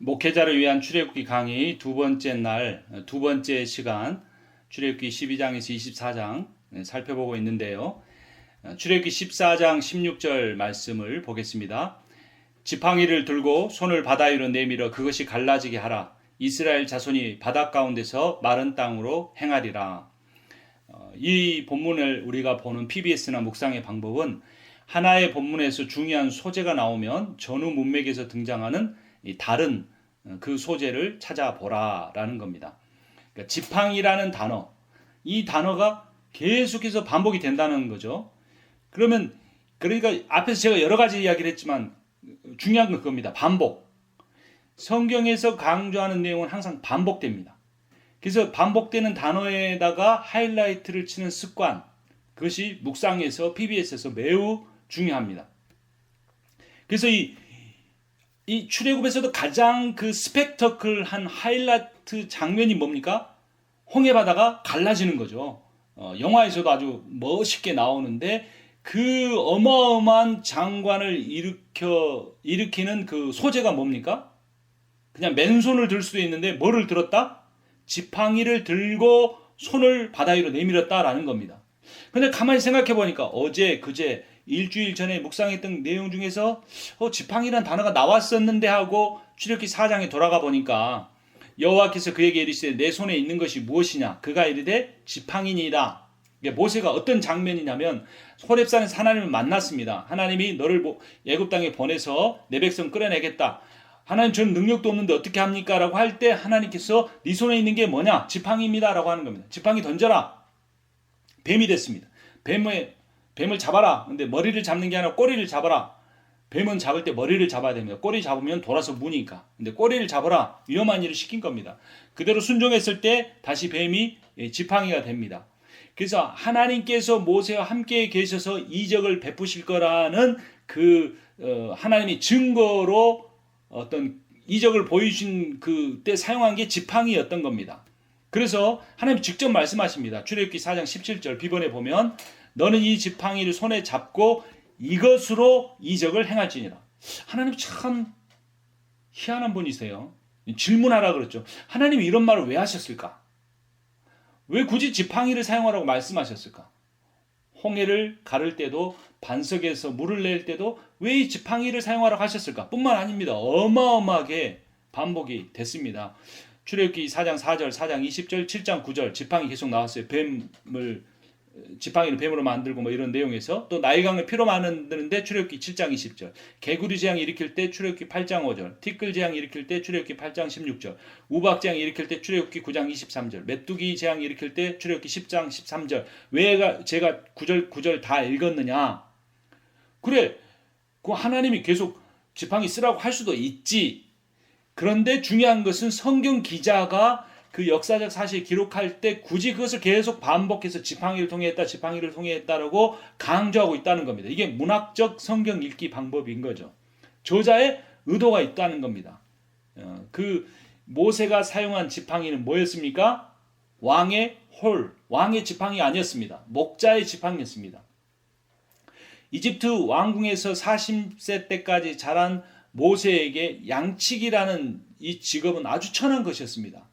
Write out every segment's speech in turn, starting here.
목회자를 위한 출애굽기 강의 두 번째 날, 두 번째 시간, 출애굽기 12장에서 24장 살펴보고 있는데요. 출애굽기 14장 16절 말씀을 보겠습니다. 지팡이를 들고 손을 바다 위로 내밀어 그것이 갈라지게 하라. 이스라엘 자손이 바다 가운데서 마른 땅으로 행하리라. 이 본문을 우리가 보는 PBS나 묵상의 방법은 하나의 본문에서 중요한 소재가 나오면 전후 문맥에서 등장하는 다른 그 소재를 찾아보라라는 겁니다. 그러니까 지팡이라는 단어, 이 단어가 계속해서 반복이 된다는 거죠. 그러니까 앞에서 제가 여러 가지 이야기를 했지만 중요한 건 그겁니다. 반복. 성경에서 강조하는 내용은 항상 반복됩니다. 그래서 반복되는 단어에다가 하이라이트를 치는 습관, 그것이 묵상에서 PBS에서 매우 중요합니다. 그래서 이 출애굽에서도 가장 그 스펙터클한 하이라이트 장면이 뭡니까? 홍해 바다가 갈라지는 거죠. 영화에서도 아주 멋있게 나오는데 그 어마어마한 장관을 일으키는 그 소재가 뭡니까? 그냥 맨손을 들 수도 있는데 뭐를 들었다? 지팡이를 들고 손을 바다 위로 내밀었다라는 겁니다. 근데 가만히 생각해 보니까 어제 그제 일주일 전에 묵상했던 내용 중에서 지팡이란 단어가 나왔었는데 하고 출애굽기 4장에 돌아가 보니까 여호와께서 그에게 이르시되 내 손에 있는 것이 무엇이냐? 그가 이르되 지팡이니이다. 모세가 어떤 장면이냐면 호렙산에서 하나님을 만났습니다. 하나님이 너를 애굽 땅에 보내서 내 백성 끌어내겠다. 하나님 저는 능력도 없는데 어떻게 합니까? 라고 할 때 하나님께서 네 손에 있는 게 뭐냐? 지팡이입니다. 라고 하는 겁니다. 지팡이 던져라. 뱀이 됐습니다. 뱀을 잡아라. 근데 머리를 잡는 게 아니라 꼬리를 잡아라. 뱀은 잡을 때 머리를 잡아야 됩니다. 꼬리 잡으면 돌아서 무니까. 근데 꼬리를 잡아라. 위험한 일을 시킨 겁니다. 그대로 순종했을 때 다시 뱀이 지팡이가 됩니다. 그래서 하나님께서 모세와 함께 계셔서 이적을 베푸실 거라는 하나님이 증거로 어떤 이적을 보여주신 그때 사용한 게 지팡이였던 겁니다. 그래서 하나님 직접 말씀하십니다. 출애굽기 4장 17절 비번에 보면 너는 이 지팡이를 손에 잡고 이것으로 이적을 행할지니라. 하나님 참 희한한 분이세요. 질문하라 그랬죠. 하나님이 이런 말을 왜 하셨을까? 왜 굳이 지팡이를 사용하라고 말씀하셨을까? 홍해를 가를 때도 반석에서 물을 낼 때도 왜 이 지팡이를 사용하라고 하셨을까? 뿐만 아닙니다. 어마어마하게 반복이 됐습니다. 출애굽기 4장 4절, 4장 20절, 7장 9절 지팡이 계속 나왔어요. 지팡이를 뱀으로 만들고 뭐 이런 내용에서 또 나일강을 피로 만드는데 출애굽기 7장 20절, 개구리 재앙 일으킬 때 출애굽기 8장 5절, 티끌 재앙 일으킬 때 출애굽기 8장 16절, 우박 재앙 일으킬 때 출애굽기 9장 23절, 메뚜기 재앙 일으킬 때 출애굽기 10장 13절. 왜 제가 9절 다 읽었느냐? 그래, 그 하나님이 계속 지팡이 쓰라고 할 수도 있지. 그런데 중요한 것은 성경 기자가 그 역사적 사실을 기록할 때 굳이 그것을 계속 반복해서 지팡이를 통해 했다라고 강조하고 있다는 겁니다. 이게 문학적 성경 읽기 방법인 거죠. 저자의 의도가 있다는 겁니다. 그 모세가 사용한 지팡이는 뭐였습니까? 왕의 왕의 지팡이 아니었습니다. 목자의 지팡이였습니다. 이집트 왕궁에서 40세 때까지 자란 모세에게 양치기라는 이 직업은 아주 천한 것이었습니다.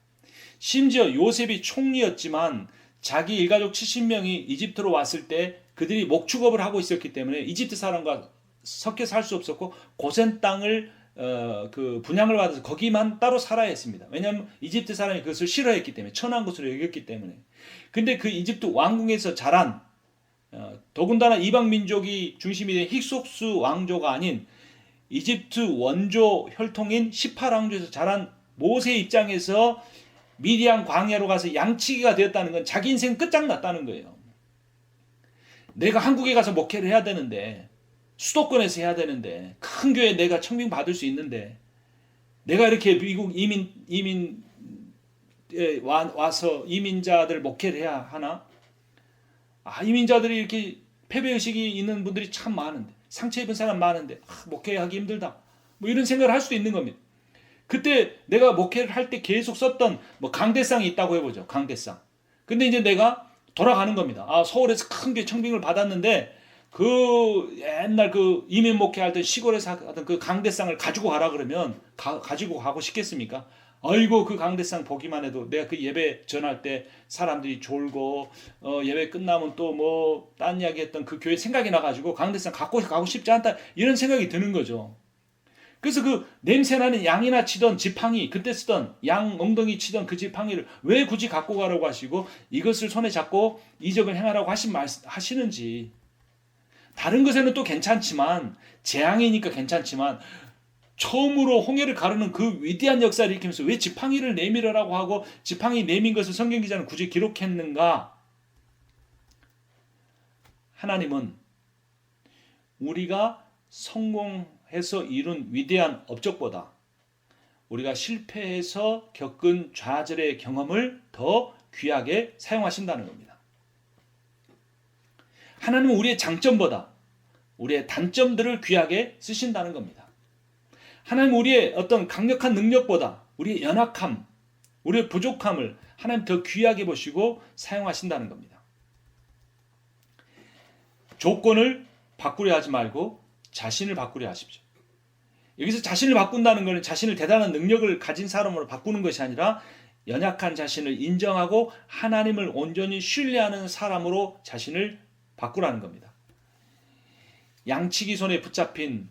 심지어 요셉이 총리였지만 자기 일가족 70명이 이집트로 왔을 때 그들이 목축업을 하고 있었기 때문에 이집트 사람과 섞여 살 수 없었고 고센 땅을 분양을 받아서 거기만 따로 살아야 했습니다. 왜냐하면 이집트 사람이 그것을 싫어했기 때문에 천한 것으로 여겼기 때문에. 근데 그 이집트 왕궁에서 자란 더군다나 이방 민족이 중심이 된 힉속스 왕조가 아닌 이집트 원조 혈통인 18왕조에서 자란 모세 입장에서 미디안 광야로 가서 양치기가 되었다는 건 자기 인생 끝장났다는 거예요. 내가 한국에 가서 목회를 해야 되는데, 수도권에서 해야 되는데, 큰 교회에 내가 청빙 받을 수 있는데, 내가 이렇게 미국 와서 이민자들 목회를 해야 하나? 이민자들이 이렇게 패배의식이 있는 분들이 참 많은데, 상처 입은 사람 많은데, 목회하기 힘들다. 뭐 이런 생각을 할 수도 있는 겁니다. 그때 내가 목회를 할 때 계속 썼던 강대상이 있다고 해보죠. 강대상. 근데 이제 내가 돌아가는 겁니다. 서울에서 큰 게 청빙을 받았는데 그 옛날 그 이민 목회할 때 시골에서 하던 그 강대상을 가지고 가라 그러면 가지고 가고 싶겠습니까? 아이고 그 강대상 보기만 해도 내가 그 예배 전할 때 사람들이 졸고 예배 끝나면 또 뭐 딴 이야기 했던 그 교회 생각이 나가지고 강대상 갖고 가고 싶지 않다 이런 생각이 드는 거죠. 그래서 그 냄새나는 양이나 치던 지팡이, 그때 쓰던 양 엉덩이 치던 그 지팡이를 왜 굳이 갖고 가라고 하시고 이것을 손에 잡고 이적을 행하라고 하시는지. 다른 것에는 또 괜찮지만, 재앙이니까 괜찮지만 처음으로 홍해를 가르는 그 위대한 역사를 일으키면서 왜 지팡이를 내밀으라고 하고 지팡이 내민 것을 성경 기자는 굳이 기록했는가? 하나님은 우리가 성공해서 이룬 위대한 업적보다 우리가 실패해서 겪은 좌절의 경험을 더 귀하게 사용하신다는 겁니다. 하나님은 우리의 장점보다 우리의 단점들을 귀하게 쓰신다는 겁니다. 하나님은 우리의 어떤 강력한 능력보다 우리의 연약함, 우리의 부족함을 하나님 더 귀하게 보시고 사용하신다는 겁니다. 조건을 바꾸려 하지 말고 자신을 바꾸려 하십시오. 여기서 자신을 바꾼다는 것은 자신을 대단한 능력을 가진 사람으로 바꾸는 것이 아니라 연약한 자신을 인정하고 하나님을 온전히 신뢰하는 사람으로 자신을 바꾸라는 겁니다. 양치기 손에 붙잡힌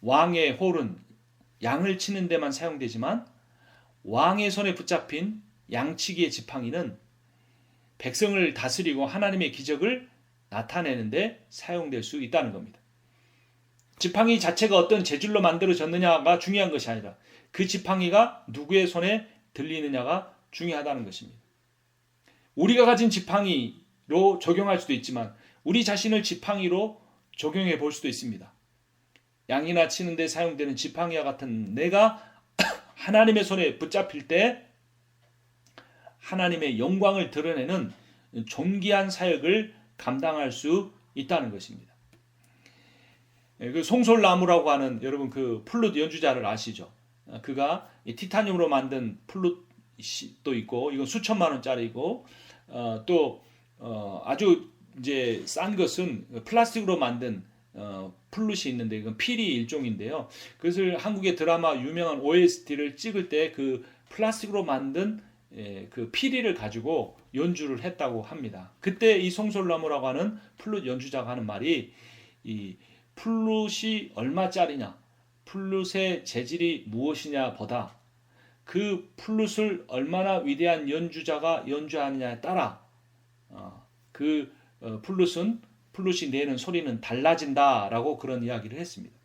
왕의 홀은 양을 치는 데만 사용되지만 왕의 손에 붙잡힌 양치기의 지팡이는 백성을 다스리고 하나님의 기적을 나타내는데 사용될 수 있다는 겁니다. 지팡이 자체가 어떤 재질로 만들어졌느냐가 중요한 것이 아니라 그 지팡이가 누구의 손에 들리느냐가 중요하다는 것입니다. 우리가 가진 지팡이로 적용할 수도 있지만 우리 자신을 지팡이로 적용해 볼 수도 있습니다. 양이나 치는 데 사용되는 지팡이와 같은 내가 하나님의 손에 붙잡힐 때 하나님의 영광을 드러내는 존귀한 사역을 감당할 수 있다는 것입니다. 그 송솔나무라고 하는 여러분 그 플룻 연주자를 아시죠? 그가 티타늄으로 만든 플룻도 있고 이건 수천만 원짜리고 또 아주 이제 싼 것은 플라스틱으로 만든 플룻이 있는데 이건 피리 일종인데요. 그것을 한국의 드라마 유명한 OST를 찍을 때 그 플라스틱으로 만든 그 피리를 가지고 연주를 했다고 합니다. 그때 이 송솔나무라고 하는 플룻 연주자가 하는 말이 이 플룻이 얼마짜리냐, 플룻의 재질이 무엇이냐 보다 그 플룻을 얼마나 위대한 연주자가 연주하느냐에 따라 플룻이 내는 소리는 달라진다라고 그런 이야기를 했습니다.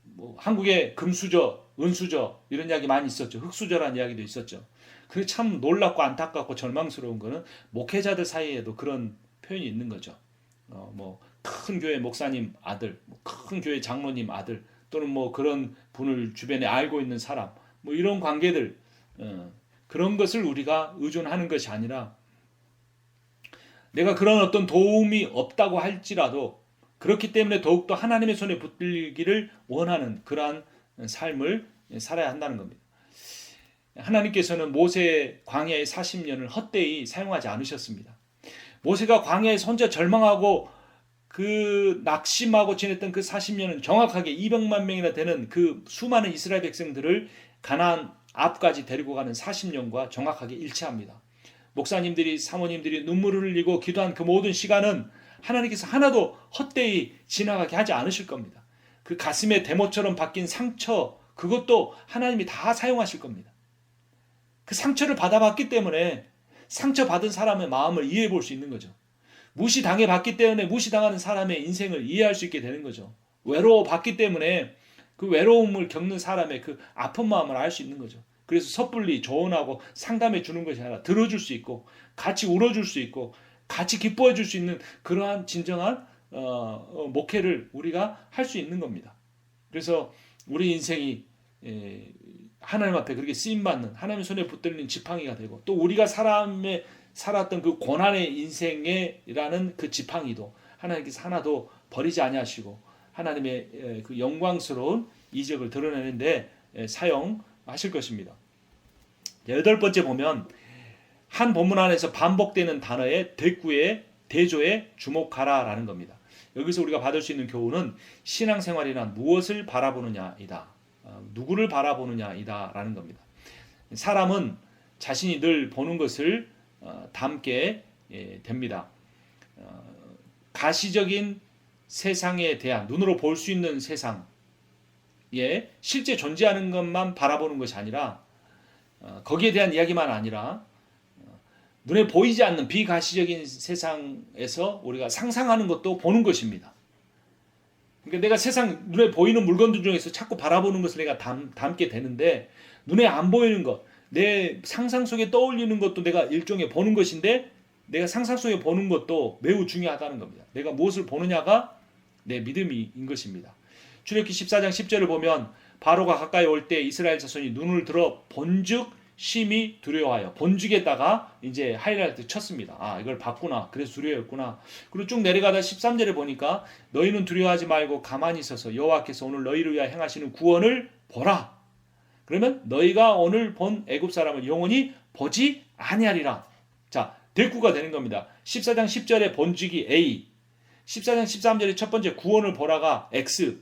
뭐 한국에 금수저, 은수저 이런 이야기 많이 있었죠. 흑수저라는 이야기도 있었죠. 그게 참 놀랍고 안타깝고 절망스러운 거는 목회자들 사이에도 그런 표현이 있는 거죠. 뭐 큰 교회 목사님 아들, 큰 교회 장로님 아들 또는 뭐 그런 분을 주변에 알고 있는 사람 뭐 이런 관계들 그런 것을 우리가 의존하는 것이 아니라 내가 그런 어떤 도움이 없다고 할지라도 그렇기 때문에 더욱더 하나님의 손에 붙들기를 원하는 그러한 삶을 살아야 한다는 겁니다. 하나님께서는 모세의 광야의 40년을 헛되이 사용하지 않으셨습니다. 모세가 광야에서 혼자 절망하고 그 낙심하고 지냈던 그 40년은 정확하게 200만 명이나 되는 그 수많은 이스라엘 백성들을 가나안 앞까지 데리고 가는 40년과 정확하게 일치합니다. 목사님들이 사모님들이 눈물을 흘리고 기도한 그 모든 시간은 하나님께서 하나도 헛되이 지나가게 하지 않으실 겁니다. 그 가슴의 대못처럼 박힌 상처 그것도 하나님이 다 사용하실 겁니다. 그 상처를 받아봤기 때문에 상처받은 사람의 마음을 이해해 볼 수 있는 거죠. 무시당해 봤기 때문에 무시당하는 사람의 인생을 이해할 수 있게 되는 거죠. 외로워봤기 때문에 그 외로움을 겪는 사람의 그 아픈 마음을 알 수 있는 거죠. 그래서 섣불리 조언하고 상담해 주는 것이 아니라 들어줄 수 있고 같이 울어줄 수 있고 같이 기뻐해 줄 수 있는 그러한 진정한 목회를 우리가 할 수 있는 겁니다. 그래서 우리 인생이 하나님 앞에 그렇게 쓰임받는 하나님의 손에 붙들린 지팡이가 되고 또 우리가 살았던 그 고난의 인생이라는 그 지팡이도 하나님께서 하나도 버리지 아니하시고 하나님의 그 영광스러운 이적을 드러내는데 사용하실 것입니다. 8번째 보면 한 본문 안에서 반복되는 단어의 대꾸의 대조에 주목하라라는 겁니다. 여기서 우리가 받을 수 있는 교훈은 신앙생활이란 무엇을 바라보느냐이다. 누구를 바라보느냐이다라는 겁니다. 사람은 자신이 늘 보는 것을 담게 됩니다. 가시적인 세상에 대한 눈으로 볼 수 있는 세상에 실제 존재하는 것만 바라보는 것이 아니라 거기에 대한 이야기만 아니라 눈에 보이지 않는 비가시적인 세상에서 우리가 상상하는 것도 보는 것입니다. 그러니까 내가 세상 눈에 보이는 물건들 중에서 자꾸 바라보는 것을 내가 담게 되는데 눈에 안 보이는 것, 내 상상 속에 떠올리는 것도 내가 일종의 보는 것인데 내가 상상 속에 보는 것도 매우 중요하다는 겁니다. 내가 무엇을 보느냐가 내 믿음인 것입니다. 출애굽기 14장 10절을 보면 바로가 가까이 올 때 이스라엘 자손이 눈을 들어 본즉 심히 두려워하여, 본죽에다가 이제 하이라이트 쳤습니다. 아, 이걸 봤구나. 그래서 두려워했구나. 그리고 쭉 내려가다 13절에 보니까 너희는 두려워하지 말고 가만히 있어서 여호와께서 오늘 너희를 위하여 행하시는 구원을 보라. 그러면 너희가 오늘 본 애굽 사람을 영원히 보지 아니하리라. 자, 대꾸가 되는 겁니다. 14장 10절에 본죽이 A, 14장 13절에 첫 번째 구원을 보라가 X,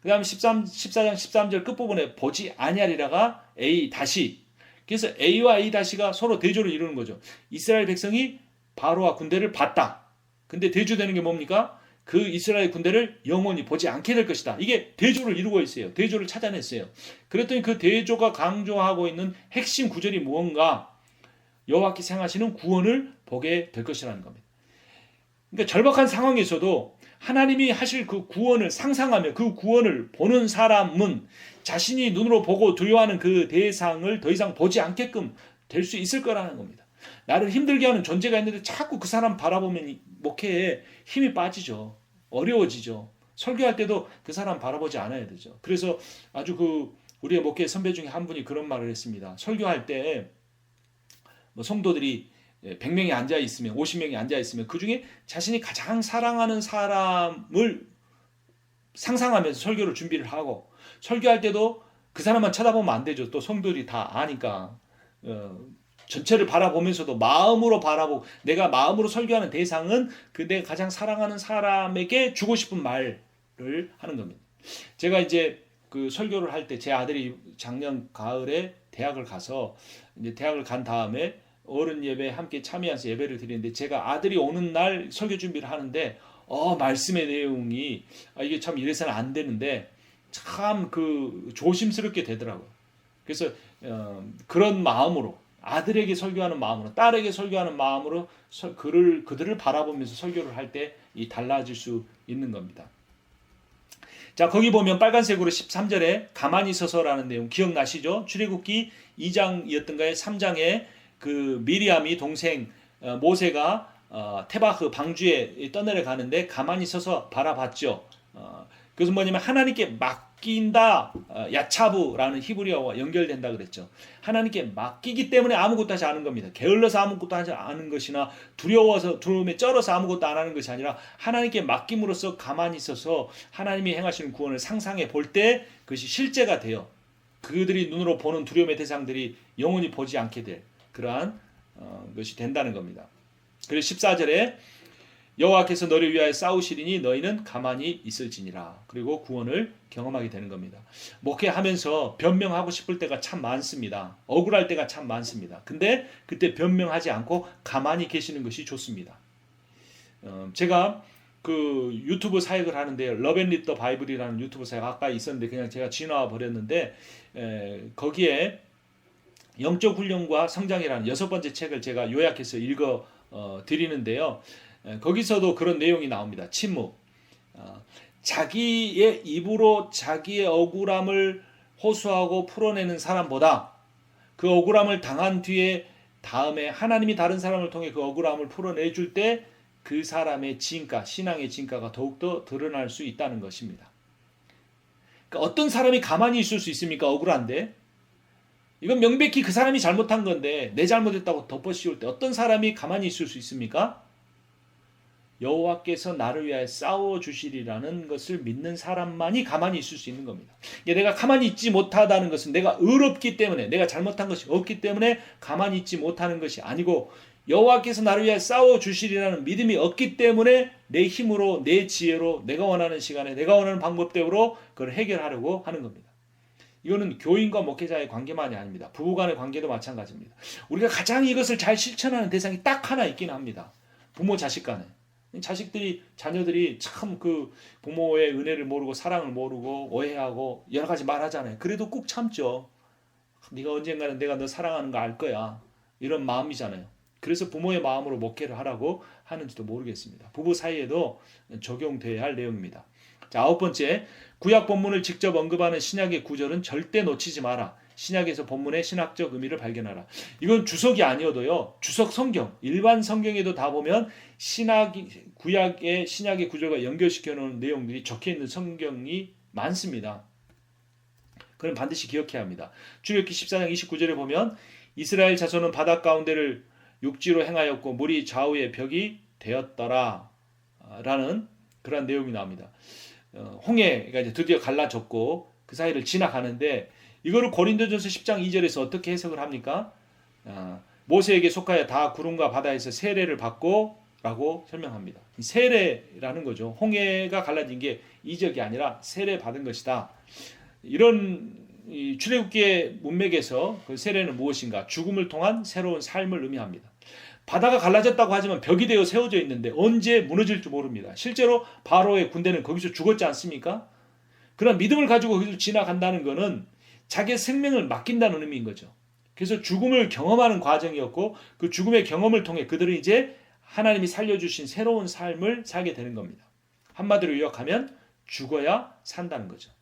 그 다음에 14장 13절 끝부분에 보지 아니하리라가 A 다시. 그래서 A와 A 다시가 서로 대조를 이루는 거죠. 이스라엘 백성이 바로와 군대를 봤다. 근데 대조되는 게 뭡니까? 그 이스라엘 군대를 영원히 보지 않게 될 것이다. 이게 대조를 이루고 있어요. 대조를 찾아냈어요. 그랬더니 그 대조가 강조하고 있는 핵심 구절이 무언가? 여호와께서 행하시는 구원을 보게 될 것이라는 겁니다. 그러니까 절박한 상황에서도 하나님이 하실 그 구원을 상상하며 그 구원을 보는 사람은 자신이 눈으로 보고 두려워하는 그 대상을 더 이상 보지 않게끔 될 수 있을 거라는 겁니다. 나를 힘들게 하는 존재가 있는데 자꾸 그 사람 바라보면 목회에 힘이 빠지죠. 어려워지죠. 설교할 때도 그 사람 바라보지 않아야 되죠. 그래서 아주 우리의 목회 선배 중에 한 분이 그런 말을 했습니다. 설교할 때 성도들이 100명이 앉아 있으면 50명이 앉아 있으면 그 중에 자신이 가장 사랑하는 사람을 상상하면서 설교를 준비를 하고, 설교할 때도 그 사람만 쳐다보면 안 되죠. 또 성도들이 다 아니까 전체를 바라보면서도 마음으로 바라보고, 내가 마음으로 설교하는 대상은 그 내가 가장 사랑하는 사람에게 주고 싶은 말을 하는 겁니다. 제가 이제 그 설교를 할 때 제 아들이 작년 가을에 대학을 가서 이제 대학을 간 다음에 어른 예배에 함께 참여해서 예배를 드리는데, 제가 아들이 오는 날 설교 준비를 하는데 말씀의 내용이 이게 참 이래서는 안 되는데 참 조심스럽게 되더라고요. 그래서 그런 마음으로, 아들에게 설교하는 마음으로, 딸에게 설교하는 마음으로 그들을 바라보면서 설교를 할 때 달라질 수 있는 겁니다. 자, 거기 보면 빨간색으로 13절에 가만히 서서라는 내용 기억나시죠? 출애굽기 2장이었던가요? 3장에 그 미리암이 동생 모세가 테바흐 방주에 떠내려 가는데 가만히 서서 바라봤죠. 그것은 뭐냐면 하나님께 맡긴다, 야차부라는 히브리어와 연결된다 그랬죠. 하나님께 맡기기 때문에 아무것도 하지 않은 겁니다. 게을러서 아무것도 하지 않은 것이나 두려움에 쩔어서 아무것도 안 하는 것이 아니라 하나님께 맡김으로써 가만히 있어서 하나님이 행하시는 구원을 상상해 볼 때 그것이 실제가 되어 그들이 눈으로 보는 두려움의 대상들이 영원히 보지 않게 될 그러한 것이 된다는 겁니다. 그리고 14절에 여호와께서 너를 위하여 싸우시리니 너희는 가만히 있을지니라. 그리고 구원을 경험하게 되는 겁니다. 목회하면서 변명하고 싶을 때가 참 많습니다. 억울할 때가 참 많습니다. 근데 그때 변명하지 않고 가만히 계시는 것이 좋습니다. 제가 그 유튜브 사역을 하는데 러브앤리드 더 바이블이라는 유튜브 사역 아까 있었는데 그냥 제가 지나와 버렸는데 거기에 영적 훈련과 성장이라는 6번째 책을 제가 요약해서 읽어 드리는데요. 거기서도 그런 내용이 나옵니다. 침묵. 자기의 입으로 자기의 억울함을 호소하고 풀어내는 사람보다 그 억울함을 당한 뒤에 다음에 하나님이 다른 사람을 통해 그 억울함을 풀어내줄 때 그 사람의 진가, 신앙의 진가가 더욱더 드러날 수 있다는 것입니다. 그러니까 어떤 사람이 가만히 있을 수 있습니까? 억울한데. 이건 명백히 그 사람이 잘못한 건데 내 잘못했다고 덮어씌울 때 어떤 사람이 가만히 있을 수 있습니까? 여호와께서 나를 위하여 싸워주시리라는 것을 믿는 사람만이 가만히 있을 수 있는 겁니다. 내가 가만히 있지 못하다는 것은 내가 의롭기 때문에, 내가 잘못한 것이 없기 때문에 가만히 있지 못하는 것이 아니고 여호와께서 나를 위하여 싸워 주시리라는 믿음이 없기 때문에 내 힘으로 내 지혜로 내가 원하는 시간에 내가 원하는 방법대로 그걸 해결하려고 하는 겁니다. 이거는 교인과 목회자의 관계만이 아닙니다. 부부 간의 관계도 마찬가지입니다. 우리가 가장 이것을 잘 실천하는 대상이 딱 하나 있긴 합니다. 부모 자식 간에. 자녀들이 참 그 부모의 은혜를 모르고 사랑을 모르고 오해하고 여러 가지 말하잖아요. 그래도 꾹 참죠. 네가 언젠가는 내가 너 사랑하는 거 알 거야. 이런 마음이잖아요. 그래서 부모의 마음으로 목회를 하라고 하는지도 모르겠습니다. 부부 사이에도 적용돼야 할 내용입니다. 자, 9번째, 구약 본문을 직접 언급하는 신약의 구절은 절대 놓치지 마라. 신약에서 본문의 신학적 의미를 발견하라. 이건 주석이 아니어도요. 주석 성경, 일반 성경에도 다 보면 구약의 신약의 구절과 연결시켜 놓은 내용들이 적혀 있는 성경이 많습니다. 그럼 반드시 기억해야 합니다. 출애굽기 14장 29절에 보면 이스라엘 자손은 바다 가운데를 육지로 행하였고 물이 좌우의 벽이 되었더라 라는 그런 내용이 나옵니다. 홍해가 이제 드디어 갈라졌고 그 사이를 지나가는데 이거를 고린도전서 10장 2절에서 어떻게 해석을 합니까? 모세에게 속하여 다 구름과 바다에서 세례를 받고 라고 설명합니다. 세례라는 거죠. 홍해가 갈라진 게 이적이 아니라 세례 받은 것이다. 이런 출애굽기의 문맥에서 그 세례는 무엇인가? 죽음을 통한 새로운 삶을 의미합니다. 바다가 갈라졌다고 하지만 벽이 되어 세워져 있는데 언제 무너질지 모릅니다. 실제로 바로의 군대는 거기서 죽었지 않습니까? 그런 믿음을 가지고 거기서 지나간다는 것은 자기의 생명을 맡긴다는 의미인 거죠. 그래서 죽음을 경험하는 과정이었고 그 죽음의 경험을 통해 그들은 이제 하나님이 살려주신 새로운 삶을 살게 되는 겁니다. 한마디로 요약하면 죽어야 산다는 거죠.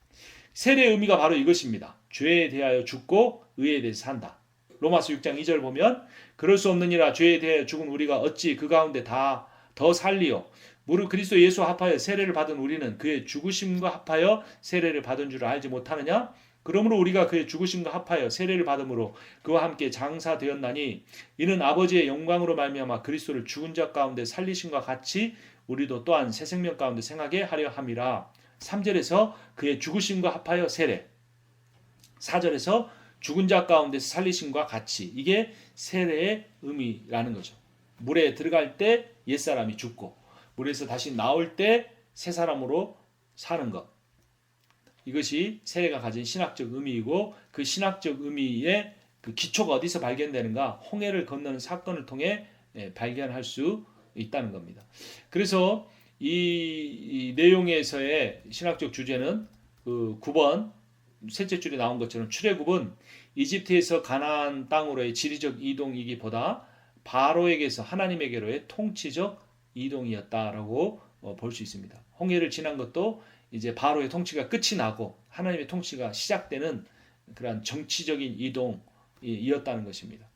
세례의 의미가 바로 이것입니다. 죄에 대하여 죽고 의에 대해서 산다. 로마서 6장 2절 보면 그럴 수 없느니라 죄에 대하여 죽은 우리가 어찌 그 가운데 다 더 살리요. 무릇 그리스도 예수와 합하여 세례를 받은 우리는 그의 죽으심과 합하여 세례를 받은 줄 알지 못하느냐? 그러므로 우리가 그의 죽으심과 합하여 세례를 받음으로 그와 함께 장사되었나니 이는 아버지의 영광으로 말미암아 그리스도를 죽은 자 가운데 살리심과 같이 우리도 또한 새 생명 가운데 생하게 하려 함이라. 3절에서 그의 죽으심과 합하여 세례, 4절에서 죽은 자 가운데 살리심과 같이, 이게 세례의 의미라는 거죠. 물에 들어갈 때 옛사람이 죽고 물에서 다시 나올 때 새 사람으로 사는 것, 이것이 세례가 가진 신학적 의미이고 그 신학적 의미의 그 기초가 어디서 발견되는가? 홍해를 건너는 사건을 통해 발견할 수 있다는 겁니다. 그래서 이 내용에서의 신학적 주제는 그 9번 셋째 줄에 나온 것처럼 출애굽은 이집트에서 가나안 땅으로의 지리적 이동이기보다 바로에게서 하나님에게로의 통치적 이동이었다라고 볼 수 있습니다. 홍해를 지난 것도 이제 바로의 통치가 끝이 나고 하나님의 통치가 시작되는 그러한 정치적인 이동이었다는 것입니다.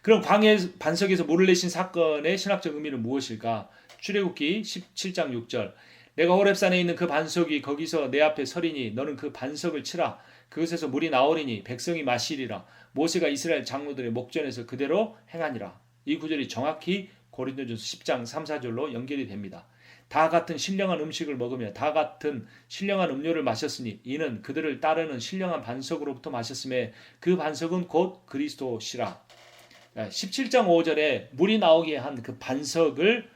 그럼 광야 반석에서 물을 내신 사건의 신학적 의미는 무엇일까? 출애굽기 17장 6절, 내가 호렙산에 있는 그 반석이 거기서 내 앞에 서리니 너는 그 반석을 치라. 그것에서 물이 나오리니 백성이 마시리라. 모세가 이스라엘 장로들의 목전에서 그대로 행하니라. 이 구절이 정확히 고린도전서 10장 3, 4절로 연결이 됩니다. 다 같은 신령한 음식을 먹으며 다 같은 신령한 음료를 마셨으니 이는 그들을 따르는 신령한 반석으로부터 마셨음에 그 반석은 곧 그리스도시라. 17장 5절에 물이 나오게 한 그 반석을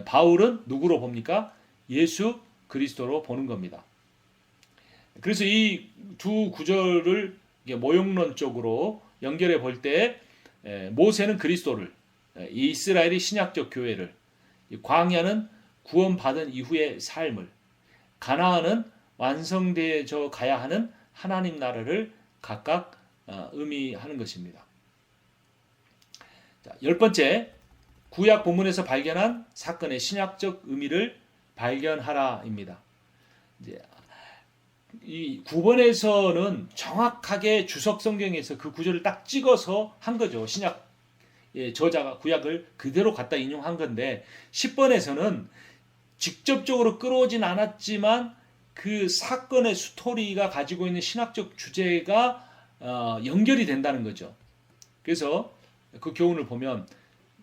바울은 누구로 봅니까? 예수 그리스도로 보는 겁니다. 그래서 이 두 구절을 모형론적으로 연결해 볼 때 모세는 그리스도를, 이스라엘이 신약적 교회를, 광야는 구원받은 이후의 삶을, 가나안은 완성되어 가야 하는 하나님 나라를 각각 의미하는 것입니다. 자, 10번째, 구약 본문에서 발견한 사건의 신약적 의미를 발견하라입니다. 이제 이 9번에서는 정확하게 주석 성경에서 그 구절을 딱 찍어서 한 거죠. 신약 저자가 구약을 그대로 갖다 인용한 건데 10번에서는 직접적으로 끌어오진 않았지만 그 사건의 스토리가 가지고 있는 신학적 주제가 연결이 된다는 거죠. 그래서 그 교훈을 보면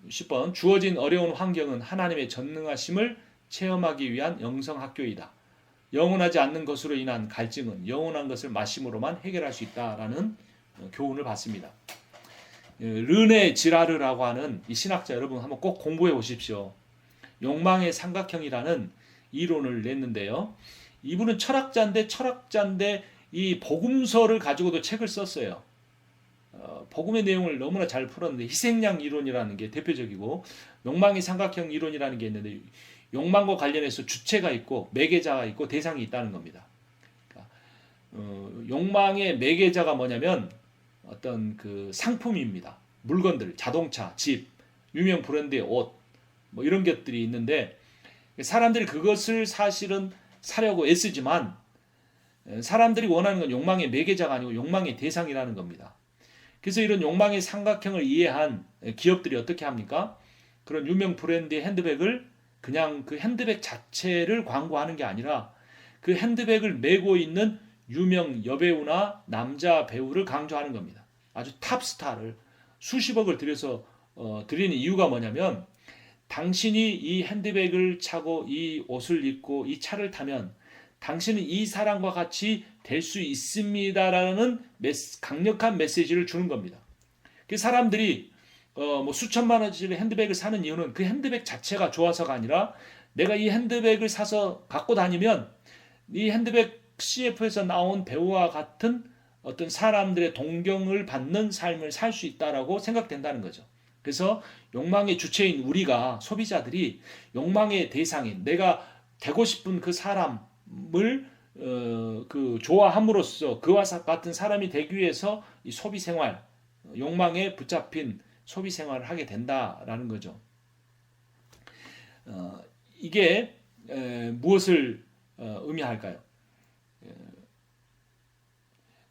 10번, 주어진 어려운 환경은 하나님의 전능하심을 체험하기 위한 영성학교이다. 영원하지 않는 것으로 인한 갈증은 영원한 것을 마심으로만 해결할 수 있다라는 교훈을 받습니다. 르네 지라르라고 하는 이 신학자 여러분 한번 꼭 공부해 보십시오. 욕망의 삼각형이라는 이론을 냈는데요. 이분은 철학자인데 이 복음서를 가지고도 책을 썼어요. 복음의 내용을 너무나 잘 풀었는데 희생양 이론이라는 게 대표적이고 욕망의 삼각형 이론이라는 게 있는데 욕망과 관련해서 주체가 있고 매개자가 있고 대상이 있다는 겁니다. 그러니까, 욕망의 매개자가 뭐냐면 어떤 그 상품입니다. 물건들, 자동차, 집, 유명 브랜드의 옷, 뭐 이런 것들이 있는데 사람들이 그것을 사실은 사려고 애쓰지만 사람들이 원하는 건 욕망의 매개자가 아니고 욕망의 대상이라는 겁니다. 그래서 이런 욕망의 삼각형을 이해한 기업들이 어떻게 합니까? 그런 유명 브랜드의 핸드백을 그냥 그 핸드백 자체를 광고하는 게 아니라 그 핸드백을 메고 있는 유명 여배우나 남자 배우를 강조하는 겁니다. 아주 탑스타를 수십억을 들여서 드리는 이유가 뭐냐면 당신이 이 핸드백을 차고 이 옷을 입고 이 차를 타면 당신은 이 사람과 같이 될 수 있습니다라는 강력한 메시지를 주는 겁니다. 그 사람들이 뭐 수천만 원짜리 핸드백을 사는 이유는 그 핸드백 자체가 좋아서가 아니라 내가 이 핸드백을 사서 갖고 다니면 이 핸드백 CF에서 나온 배우와 같은 어떤 사람들의 동경을 받는 삶을 살 수 있다라고 생각된다는 거죠. 그래서 욕망의 주체인 우리가 소비자들이 욕망의 대상인 내가 되고 싶은 그 사람을 그 좋아함으로써 그와 같은 사람이 되기 위해서 이 소비 생활, 욕망에 붙잡힌 소비 생활을 하게 된다라는 거죠. 이게 무엇을 의미할까요?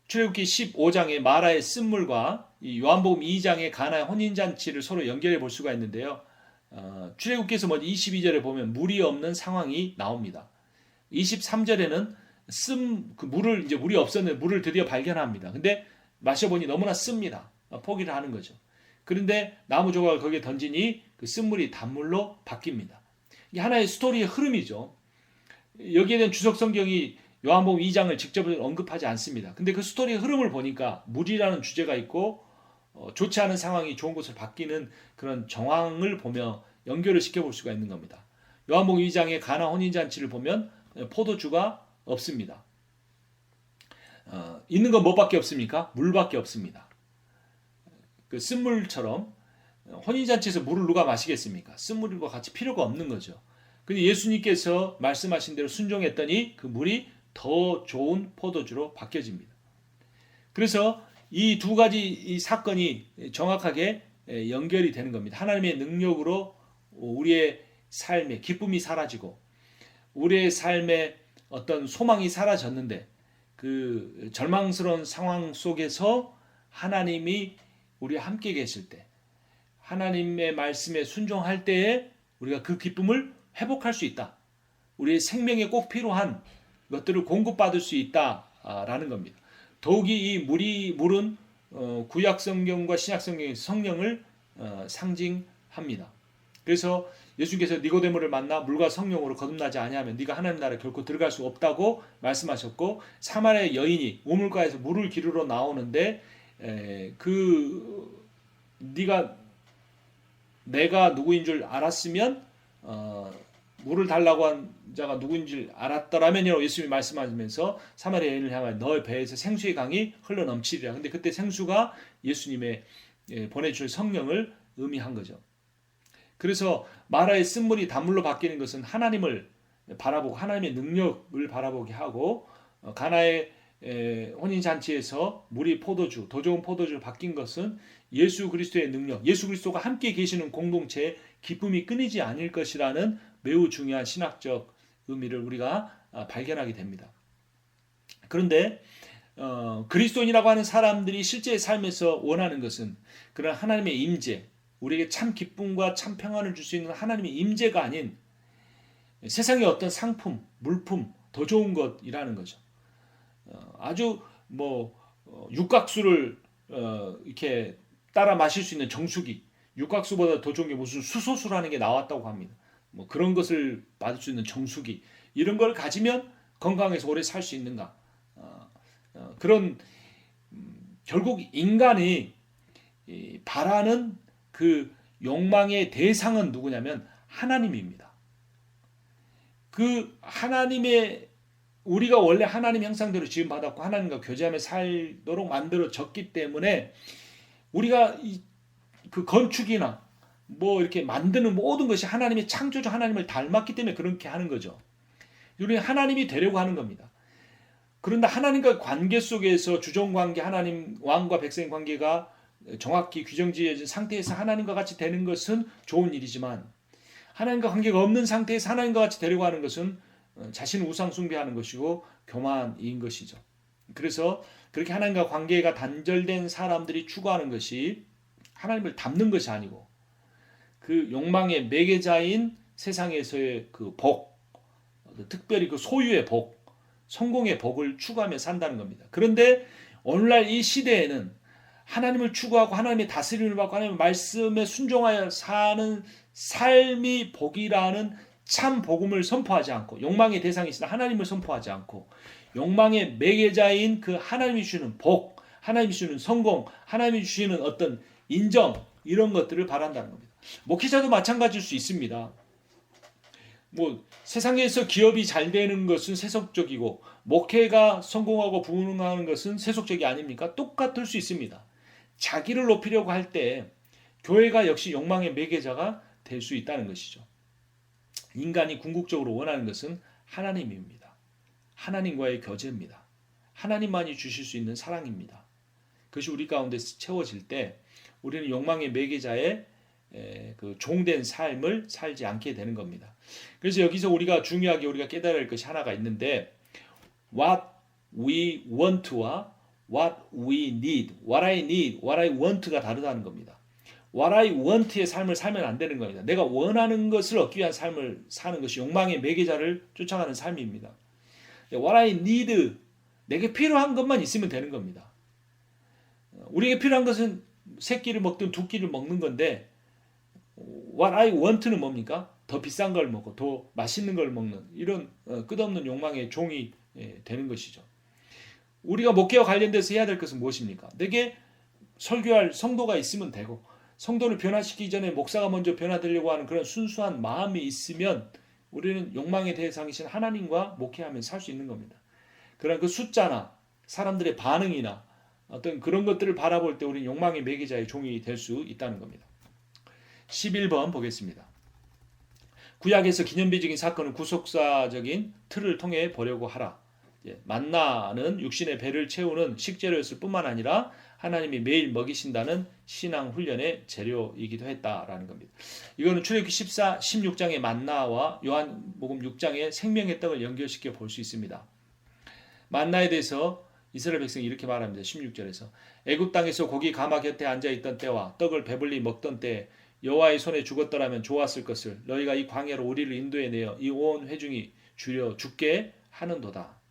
출애굽기 15장의 마라의 쓴물과 이 요한복음 2장의 가나의 혼인잔치를 서로 연결해 볼 수가 있는데요. 출애굽기에서 먼저 22절에 보면 물이 없는 상황이 나옵니다. 23절에는 그 물을 이제 물이 없었는데 물을 드디어 발견합니다. 근데 마셔보니 너무나 씁니다. 포기를 하는 거죠. 그런데 나무 조각을 거기에 던지니 그 쓴물이 단물로 바뀝니다. 이게 하나의 스토리의 흐름이죠. 여기에 대한 주석 성경이 요한복음 2장을 직접 언급하지 않습니다. 근데 그 스토리의 흐름을 보니까 물이라는 주제가 있고 좋지 않은 상황이 좋은 곳으로 바뀌는 그런 정황을 보며 연결을 시켜볼 수가 있는 겁니다. 요한복음 2장의 가나 혼인잔치를 보면 포도주가 없습니다. 있는 건 뭐밖에 없습니까? 물밖에 없습니다. 그 쓴물처럼 혼인잔치에서 물을 누가 마시겠습니까? 쓴물과 같이 필요가 없는 거죠. 근데 예수님께서 말씀하신 대로 순종했더니 그 물이 더 좋은 포도주로 바뀌어집니다. 그래서 이 두 가지 이 사건이 정확하게 연결이 되는 겁니다. 하나님의 능력으로 우리의 삶에 기쁨이 사라지고 우리의 삶에 어떤 소망이 사라졌는데 그 절망스러운 상황 속에서 하나님이 우리와 함께 계실 때 하나님의 말씀에 순종할 때에 우리가 그 기쁨을 회복할 수 있다. 우리의 생명에 꼭 필요한 것들을 공급받을 수 있다라는 겁니다. 더욱이 이 물은 구약 성경과 신약 성경의 성령을 상징합니다. 그래서 예수께서 니고데모를 만나 물과 성령으로 거듭나지 아니하면 네가 하나님 나라에 결코 들어갈 수 없다고 말씀하셨고 사마리아 여인이 우물가에서 물을 기르러 나오는데 내가 누구인 줄 알았으면 물을 달라고 한 자가 누구인 줄 알았더라면이라고 예수님이 말씀하시면서 사마리아 여인을 향하여 너의 배에서 생수의 강이 흘러넘치리라. 근데 그때 생수가 예수님의 보내줄 성령을 의미한 거죠. 그래서 마라의 쓴물이 단물로 바뀌는 것은 하나님을 바라보고 하나님의 능력을 바라보게 하고 가나의 혼인잔치에서 물이 포도주, 더 좋은 포도주로 바뀐 것은 예수 그리스도의 능력, 예수 그리스도가 함께 계시는 공동체의 기쁨이 끊이지 않을 것이라는 매우 중요한 신학적 의미를 우리가 발견하게 됩니다. 그런데 그리스도인이라고 하는 사람들이 실제 삶에서 원하는 것은 그런 하나님의 임재, 우리에게 참 기쁨과 참 평안을 줄 수 있는 하나님의 임재가 아닌 세상의 어떤 상품, 물품, 더 좋은 것이라는 거죠. 아주 육각수를 이렇게 따라 마실 수 있는 정수기, 육각수보다 더 좋은 게 무슨 수소수라는 게 나왔다고 합니다. 그런 것을 받을 수 있는 정수기, 이런 걸 가지면 건강해서 오래 살 수 있는가? 그런 결국 인간이 바라는 그 욕망의 대상은 누구냐면 하나님입니다. 그 하나님의 우리가 원래 하나님 형상대로 지음받았고 하나님과 교제하며 살도록 만들어졌기 때문에 우리가 그 건축이나 뭐 이렇게 만드는 모든 것이 하나님의 창조주 하나님을 닮았기 때문에 그렇게 하는 거죠. 우리는 하나님이 되려고 하는 겁니다. 그런데 하나님과 관계 속에서 주종관계 하나님 왕과 백성 관계가 정확히 규정지어진 상태에서 하나님과 같이 되는 것은 좋은 일이지만 하나님과 관계가 없는 상태에서 하나님과 같이 되려고 하는 것은 자신을 우상 숭배하는 것이고 교만인 것이죠. 그래서 그렇게 하나님과 관계가 단절된 사람들이 추구하는 것이 하나님을 닮는 것이 아니고 그 욕망의 매개자인 세상에서의 그 복, 특별히 그 소유의 복, 성공의 복을 추구하며 산다는 겁니다. 그런데 오늘날 이 시대에는 하나님을 추구하고 하나님의 다스림을 받고 하나님의 말씀에 순종하여 사는 삶이 복이라는 참 복음을 선포하지 않고 욕망의 대상이신 하나님을 선포하지 않고 욕망의 매개자인 그 하나님이 주시는 복, 하나님이 주시는 성공, 하나님이 주시는 어떤 인정 이런 것들을 바란다는 겁니다. 목회자도 마찬가지일 수 있습니다. 뭐 세상에서 기업이 잘 되는 것은 세속적이고 목회가 성공하고 부흥하는 것은 세속적이 아닙니까? 똑같을 수 있습니다. 자기를 높이려고 할 때 교회가 역시 욕망의 매개자가 될 수 있다는 것이죠. 인간이 궁극적으로 원하는 것은 하나님입니다. 하나님과의 교제입니다. 하나님만이 주실 수 있는 사랑입니다. 그것이 우리 가운데 채워질 때 우리는 욕망의 매개자의 그 종된 삶을 살지 않게 되는 겁니다. 그래서 여기서 우리가 중요하게 우리가 깨달아야 할 것이 하나가 있는데 what we want와 what we need, what I need, what I want가 다르다는 겁니다. what I want의 삶을 살면 안 되는 겁니다. 내가 원하는 것을 얻기 위한 삶을 사는 것이 욕망의 매개자를 쫓아가는 삶입니다. what I need, 내게 필요한 것만 있으면 되는 겁니다. 우리에게 필요한 것은 세 끼를 먹든 두 끼를 먹는 건데 what I want는 뭡니까? 더 비싼 걸 먹고 더 맛있는 걸 먹는 이런 끝없는 욕망의 종이 되는 것이죠. 우리가 목회와 관련돼서 해야 될 것은 무엇입니까? 내게 설교할 성도가 있으면 되고 성도를 변화시키기 전에 목사가 먼저 변화되려고 하는 그런 순수한 마음이 있으면 우리는 욕망의 대상이신 하나님과 목회하면서 살 수 있는 겁니다. 그런 그 숫자나 사람들의 반응이나 어떤 그런 것들을 바라볼 때 우리는 욕망의 매개자의 종이 될 수 있다는 겁니다. 11번 보겠습니다. 구약에서 기념비적인 사건은 구속사적인 틀을 통해 보려고 하라. 만나는 육신의 배를 채우는 식재료였을 뿐만 아니라 하나님이 매일 먹이신다는 신앙 훈련의 재료이기도 했다라는 겁니다. 이거는 출애굽기 14, 16장의 만나와 요한복음 6장의 생명의 떡을 연결시켜 볼 수 있습니다. 만나에 대해서 이스라엘 백성이 이렇게 말합니다. 16절에서 애굽 땅에서 고기 가마 곁에 앉아 있던 때와 떡을 배불리 먹던 때 여호와의 손에 죽었더라면 좋았을 것을 너희가 이 광야로 우리를 인도해내어 이 온 회중이 주려 죽게 하는도다.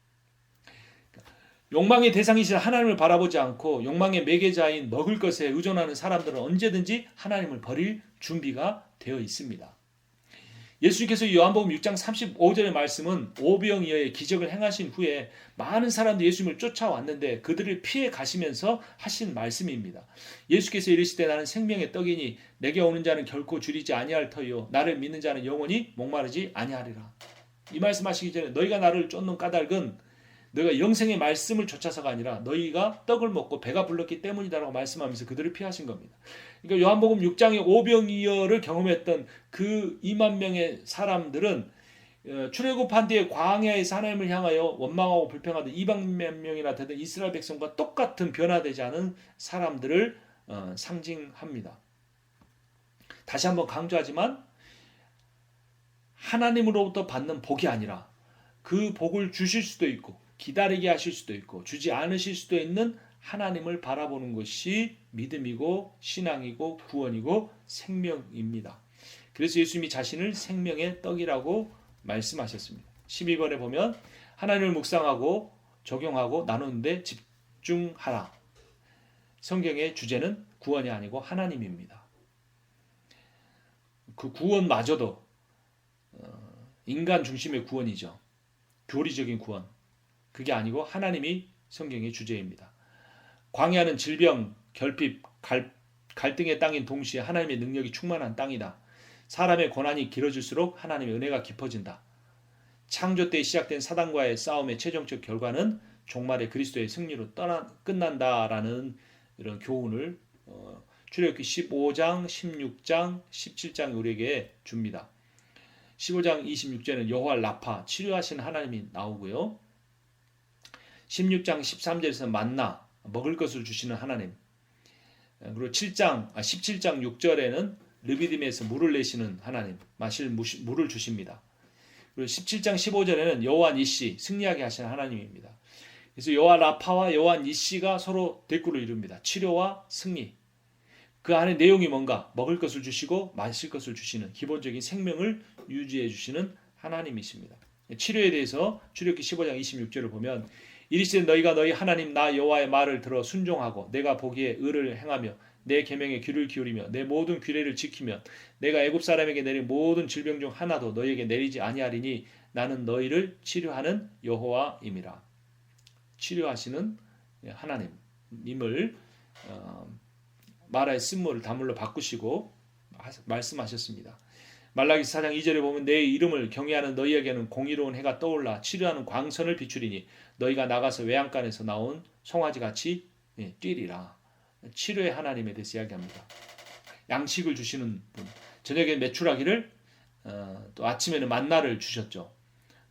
욕망의 대상이신 하나님을 바라보지 않고 욕망의 매개자인 먹을 것에 의존하는 사람들은 언제든지 하나님을 버릴 준비가 되어 있습니다. 예수님께서 요한복음 6장 35절의 말씀은 오병이어의 기적을 행하신 후에 많은 사람들이 예수님을 쫓아왔는데 그들을 피해 가시면서 하신 말씀입니다. 예수께서 이르시되 나는 생명의 떡이니 내게 오는 자는 결코 줄이지 아니할 터요 나를 믿는 자는 영원히 목마르지 아니하리라. 이 말씀하시기 전에 너희가 나를 쫓는 까닭은 너희가 영생의 말씀을 쫓아서가 아니라 너희가 떡을 먹고 배가 불렀기 때문이다라고 말씀하면서 그들을 피하신 겁니다. 그러니까 요한복음 6장의 오병이어를 경험했던 그 2만 명의 사람들은 출애굽한 뒤에 광야에서 하나님을 향하여 원망하고 불평하던 200만 명이나 되던 이스라엘 백성과 똑같은 변화되지 않은 사람들을 상징합니다. 다시 한번 강조하지만 하나님으로부터 받는 복이 아니라 그 복을 주실 수도 있고 기다리게 하실 수도 있고 주지 않으실 수도 있는 하나님을 바라보는 것이 믿음이고 신앙이고 구원이고 생명입니다. 그래서 예수님이 자신을 생명의 떡이라고 말씀하셨습니다. 12번에 보면 하나님을 묵상하고 적용하고 나누는데 집중하라. 성경의 주제는 구원이 아니고 하나님입니다. 그 구원마저도 인간 중심의 구원이죠. 교리적인 구원. 그게 아니고 하나님이 성경의 주제입니다. 광야는 질병, 결핍, 갈등의 땅인 동시에 하나님의 능력이 충만한 땅이다. 사람의 고난이 길어질수록 하나님의 은혜가 깊어진다. 창조 때 시작된 사단과의 싸움의 최종적 결과는 종말의 그리스도의 승리로 끝난다라는 이런 교훈을 출애굽기 15장, 16장, 17장 우리에게 줍니다. 15장 26절에는 여호와 라파 치료하시는 하나님이 나오고요. 16장 13절에서 만나 먹을 것을 주시는 하나님. 그리고 17장 6절에는 르비딤에서 물을 내시는 하나님, 마실 물을 주십니다. 그리고 17장 15절에는 여호와 니시 승리하게 하시는 하나님입니다. 그래서 여호와 라파와 여호와 니시가 서로 대꾸를 이룹니다. 치료와 승리. 그 안에 내용이 뭔가? 먹을 것을 주시고 마실 것을 주시는 기본적인 생명을 유지해 주시는 하나님이십니다. 치료에 대해서 출애굽기 15장 26절을 보면 이르시되 너희가 너희 하나님 나 여호와의 말을 들어 순종하고 내가 보기에 의를 행하며 내 계명에 귀를 기울이며 내 모든 규례를 지키면 내가 애굽 사람에게 내린 모든 질병 중 하나도 너희에게 내리지 아니하리니 나는 너희를 치료하는 여호와임이라. 치료하시는 하나님임을 마라의 쓴물을 단물로 바꾸시고 말씀하셨습니다. 말라기 4장 2절에 보면 내 이름을 경외하는 너희에게는 공의로운 해가 떠올라 치료하는 광선을 비추리니 너희가 나가서 외양간에서 나온 송아지같이 뛰리라. 치료의 하나님에 대해서 이야기합니다. 양식을 주시는 분. 저녁에 메추라기를 또 아침에는 만나를 주셨죠.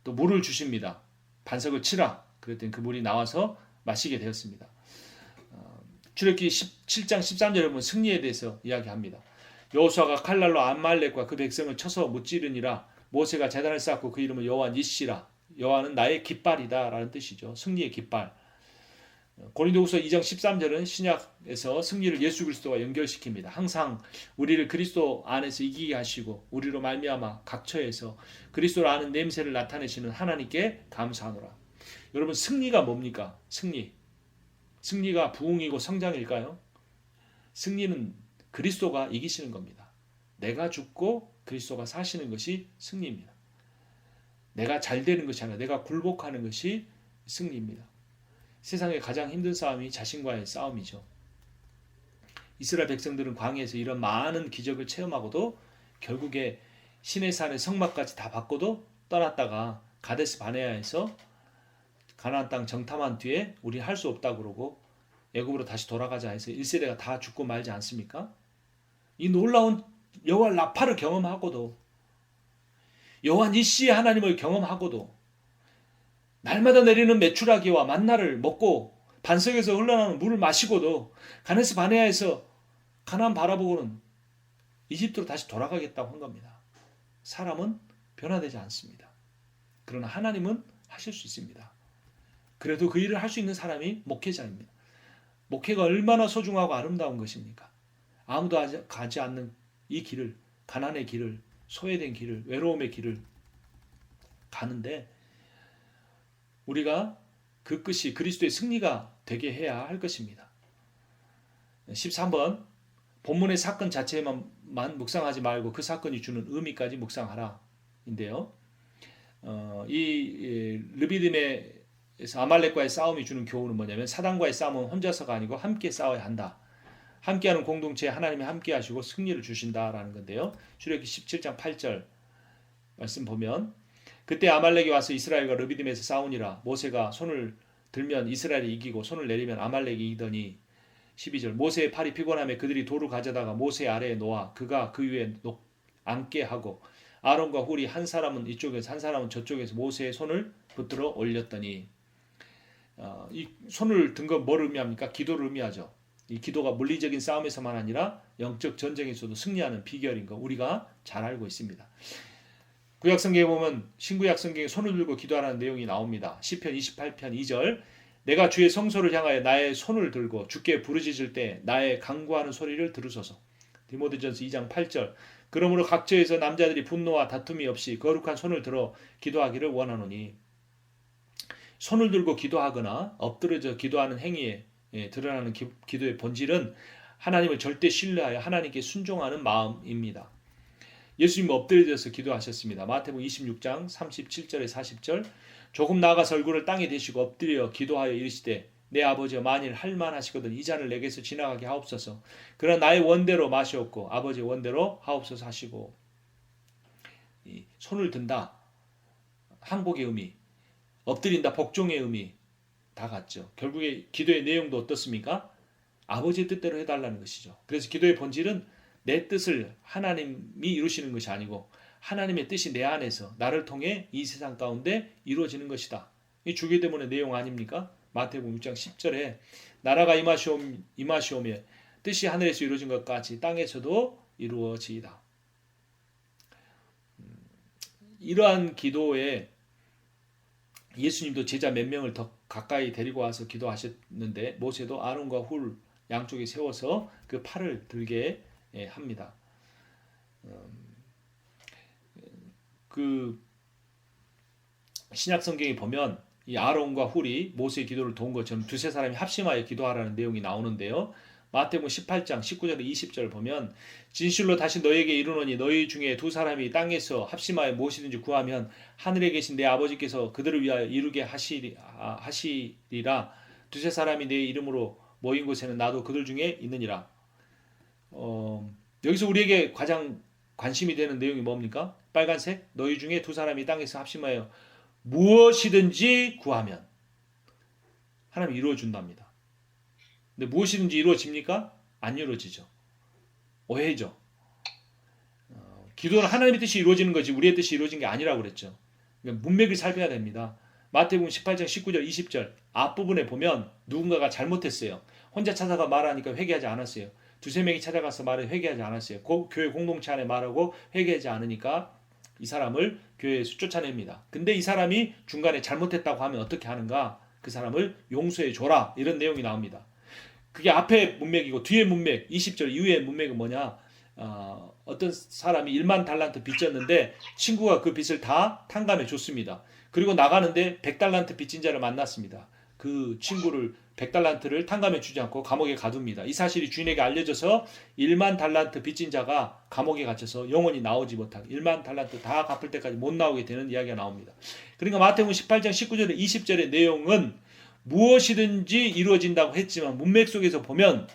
또 물을 주십니다. 반석을 치라. 그랬더니 그 물이 나와서 마시게 되었습니다. 출애굽기 17장 13절에 보면 승리에 대해서 이야기합니다. 여호수아가 칼날로 아말렉과 그 백성을 쳐서 무찌르니라. 모세가 제단을 쌓고 그 이름을 여호와 니시라. 여호와는 나의 깃발이다 라는 뜻이죠. 승리의 깃발. 고린도후서 2장 13절은 신약에서 승리를 예수 그리스도와 연결시킵니다. 항상 우리를 그리스도 안에서 이기게 하시고 우리로 말미암아 각처에서 그리스도를 아는 냄새를 나타내시는 하나님께 감사하노라. 여러분 승리가 뭡니까? 승리가 부흥이고 성장일까요? 승리는 그리스도가 이기시는 겁니다. 내가 죽고 그리스도가 사시는 것이 승리입니다. 내가 잘 되는 것이 아니라 내가 굴복하는 것이 승리입니다. 세상의 가장 힘든 싸움이 자신과의 싸움이죠. 이스라엘 백성들은 광야에서 이런 많은 기적을 체험하고도 결국에 시내산의 성막까지 다 받고도 떠났다가 가데스 바네아에서 가나안 땅 정탐한 뒤에 우리 할 수 없다 그러고 애굽으로 다시 돌아가자 해서 1세대가 다 죽고 말지 않습니까? 이 놀라운 여호와 라파를 경험하고도 여호와 니시의 하나님을 경험하고도 날마다 내리는 메추라기와 만나를 먹고 반석에서 흘러나오는 물을 마시고도 가데스 바네아에서 가나안 바라보고는 이집트로 다시 돌아가겠다고 한 겁니다. 사람은 변화되지 않습니다. 그러나 하나님은 하실 수 있습니다. 그래도 그 일을 할 수 있는 사람이 목회자입니다. 목회가 얼마나 소중하고 아름다운 것입니까? 아무도 가지 않는 이 길을, 가난의 길을, 소외된 길을, 외로움의 길을 가는데 우리가 그 끝이 그리스도의 승리가 되게 해야 할 것입니다. 13번 본문의 사건 자체만 묵상하지 말고 그 사건이 주는 의미까지 묵상하라 인데요. 이 르비딤에서 아말렉과의 싸움이 주는 교훈은 뭐냐면 사단과의 싸움은 혼자서가 아니고 함께 싸워야 한다. 함께하는 공동체에 하나님이 함께 하시고 승리를 주신다라는 건데요. 출애굽기 17장 8절 말씀 보면 그때 아말렉이 와서 이스라엘과 르비딤에서 싸우니라. 모세가 손을 들면 이스라엘이 이기고 손을 내리면 아말렉이 이기더니 12절 모세의 팔이 피곤하며 그들이 돌을 가져다가 모세 아래에 놓아 그가 그 위에 앉게 하고 아론과 훌이 한 사람은 이쪽에서 한 사람은 저쪽에서 모세의 손을 붙들어 올렸더니 이 손을 든 건 뭘 의미합니까? 기도를 의미하죠. 이 기도가 물리적인 싸움에서만 아니라 영적 전쟁에서도 승리하는 비결인 거 우리가 잘 알고 있습니다. 구약성경에 보면 신구약 성경에 손을 들고 기도하라는 내용이 나옵니다. 시편 28편 2절 내가 주의 성소를 향하여 나의 손을 들고 주께 부르짖을 때 나의 간구하는 소리를 들으소서. 디모데전서 2장 8절 그러므로 각처에서 남자들이 분노와 다툼이 없이 거룩한 손을 들어 기도하기를 원하노니 손을 들고 기도하거나 엎드려져 기도하는 행위에 드러나는 기도의 본질은 하나님을 절대 신뢰하여 하나님께 순종하는 마음입니다. 예수님 엎드려져서 기도하셨습니다. 마태복음 26장 37절에 40절 조금 나아가서 얼굴을 땅에 대시고 엎드려 기도하여 이르시되 내 아버지여 만일 할만하시거든 이 잔을 내게서 지나가게 하옵소서. 그러나 나의 원대로 마시옵고 아버지의 원대로 하옵소서 하시고, 이 손을 든다 항복의 의미, 엎드린다 복종의 의미 다 같죠. 결국에 기도의 내용도 어떻습니까? 아버지의 뜻대로 해달라는 것이죠. 그래서 기도의 본질은 내 뜻을 하나님이 이루시는 것이 아니고 하나님의 뜻이 내 안에서 나를 통해 이 세상 가운데 이루어지는 것이다. 이 주기도문의 내용 아닙니까? 마태복음 6장 10절에 나라가 임하시오며 뜻이 하늘에서 이루어진 것까지 땅에서도 이루어지이다. 이러한 기도에 예수님도 제자 몇 명을 더 가까이 데리고 와서 기도하셨는데 모세도 아론과 훌 양쪽에 세워서 그 팔을 들게 합니다. 그 신약 성경에 보면 이 아론과 훌이 모세의 기도를 도운 것처럼 두세 사람이 합심하여 기도하라는 내용이 나오는데요. 마태복음 18장 19절 20절 보면 진실로 다시 너에게 이르노니 너희 중에 두 사람이 땅에서 합심하여 무엇이든지 구하면 하늘에 계신 내 아버지께서 그들을 위하여 이루게 하시리라. 두세 사람이 내 이름으로 모인 곳에는 나도 그들 중에 있느니라. 여기서 우리에게 가장 관심이 되는 내용이 뭡니까? 빨간색, 너희 중에 두 사람이 땅에서 합심하여 무엇이든지 구하면 하나님이 이루어준답니다. 근데 무엇이든지 이루어집니까? 안 이루어지죠. 오해죠. 기도는 하나님의 뜻이 이루어지는 거지 우리의 뜻이 이루어진 게 아니라고 그랬죠. 그러니까 문맥을 살펴야 됩니다. 마태복음 18장 19절 20절 앞부분에 보면 누군가가 잘못했어요. 혼자 찾아가 말하니까 회개하지 않았어요. 두세 명이 찾아가서 말해 회개하지 않았어요. 교회 공동체 안에 말하고 회개하지 않으니까 이 사람을 교회에서 쫓아냅니다. 근데 이 사람이 중간에 잘못했다고 하면 어떻게 하는가? 그 사람을 용서해 줘라. 이런 내용이 나옵니다. 그게 앞에 문맥이고 뒤에 문맥 20절 이후의 문맥은 뭐냐? 어떤 사람이 1만 달란트 빚졌는데 친구가 그 빚을 다 탕감해 줬습니다. 그리고 나가는데 100달란트 빚진 자를 만났습니다. 그 친구를 100달란트를 탕감해 주지 않고 감옥에 가둡니다. 이 사실이 주인에게 알려져서 1만 달란트 빚진 자가 감옥에 갇혀서 영원히 나오지 못하게 1만 달란트 다 갚을 때까지 못 나오게 되는 이야기가 나옵니다. 그러니까 마태복음 18장 19절에 20절의 내용은 무엇이든지 이루어진다고 했지만 문맥 속에서 보면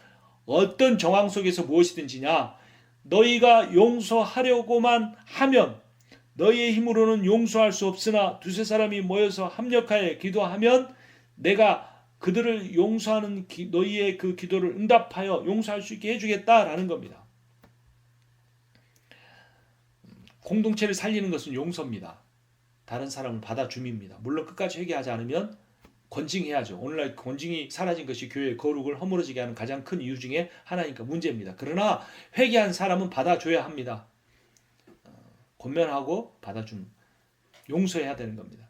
어떤 정황 속에서 무엇이든지냐, 너희가 용서하려고만 하면 너희의 힘으로는 용서할 수 없으나 두세 사람이 모여서 합력하여 기도하면 내가 그들을 용서하는 너희의 그 기도를 응답하여 용서할 수 있게 해주겠다라는 겁니다. 공동체를 살리는 것은 용서입니다. 다른 사람을 받아줌입니다. 물론 끝까지 회개하지 않으면 권징해야죠. 오늘날 권징이 사라진 것이 교회의 거룩을 허물어지게 하는 가장 큰 이유 중에 하나니까 문제입니다. 그러나 회개한 사람은 받아줘야 합니다. 권면하고 받아줌, 용서해야 되는 겁니다.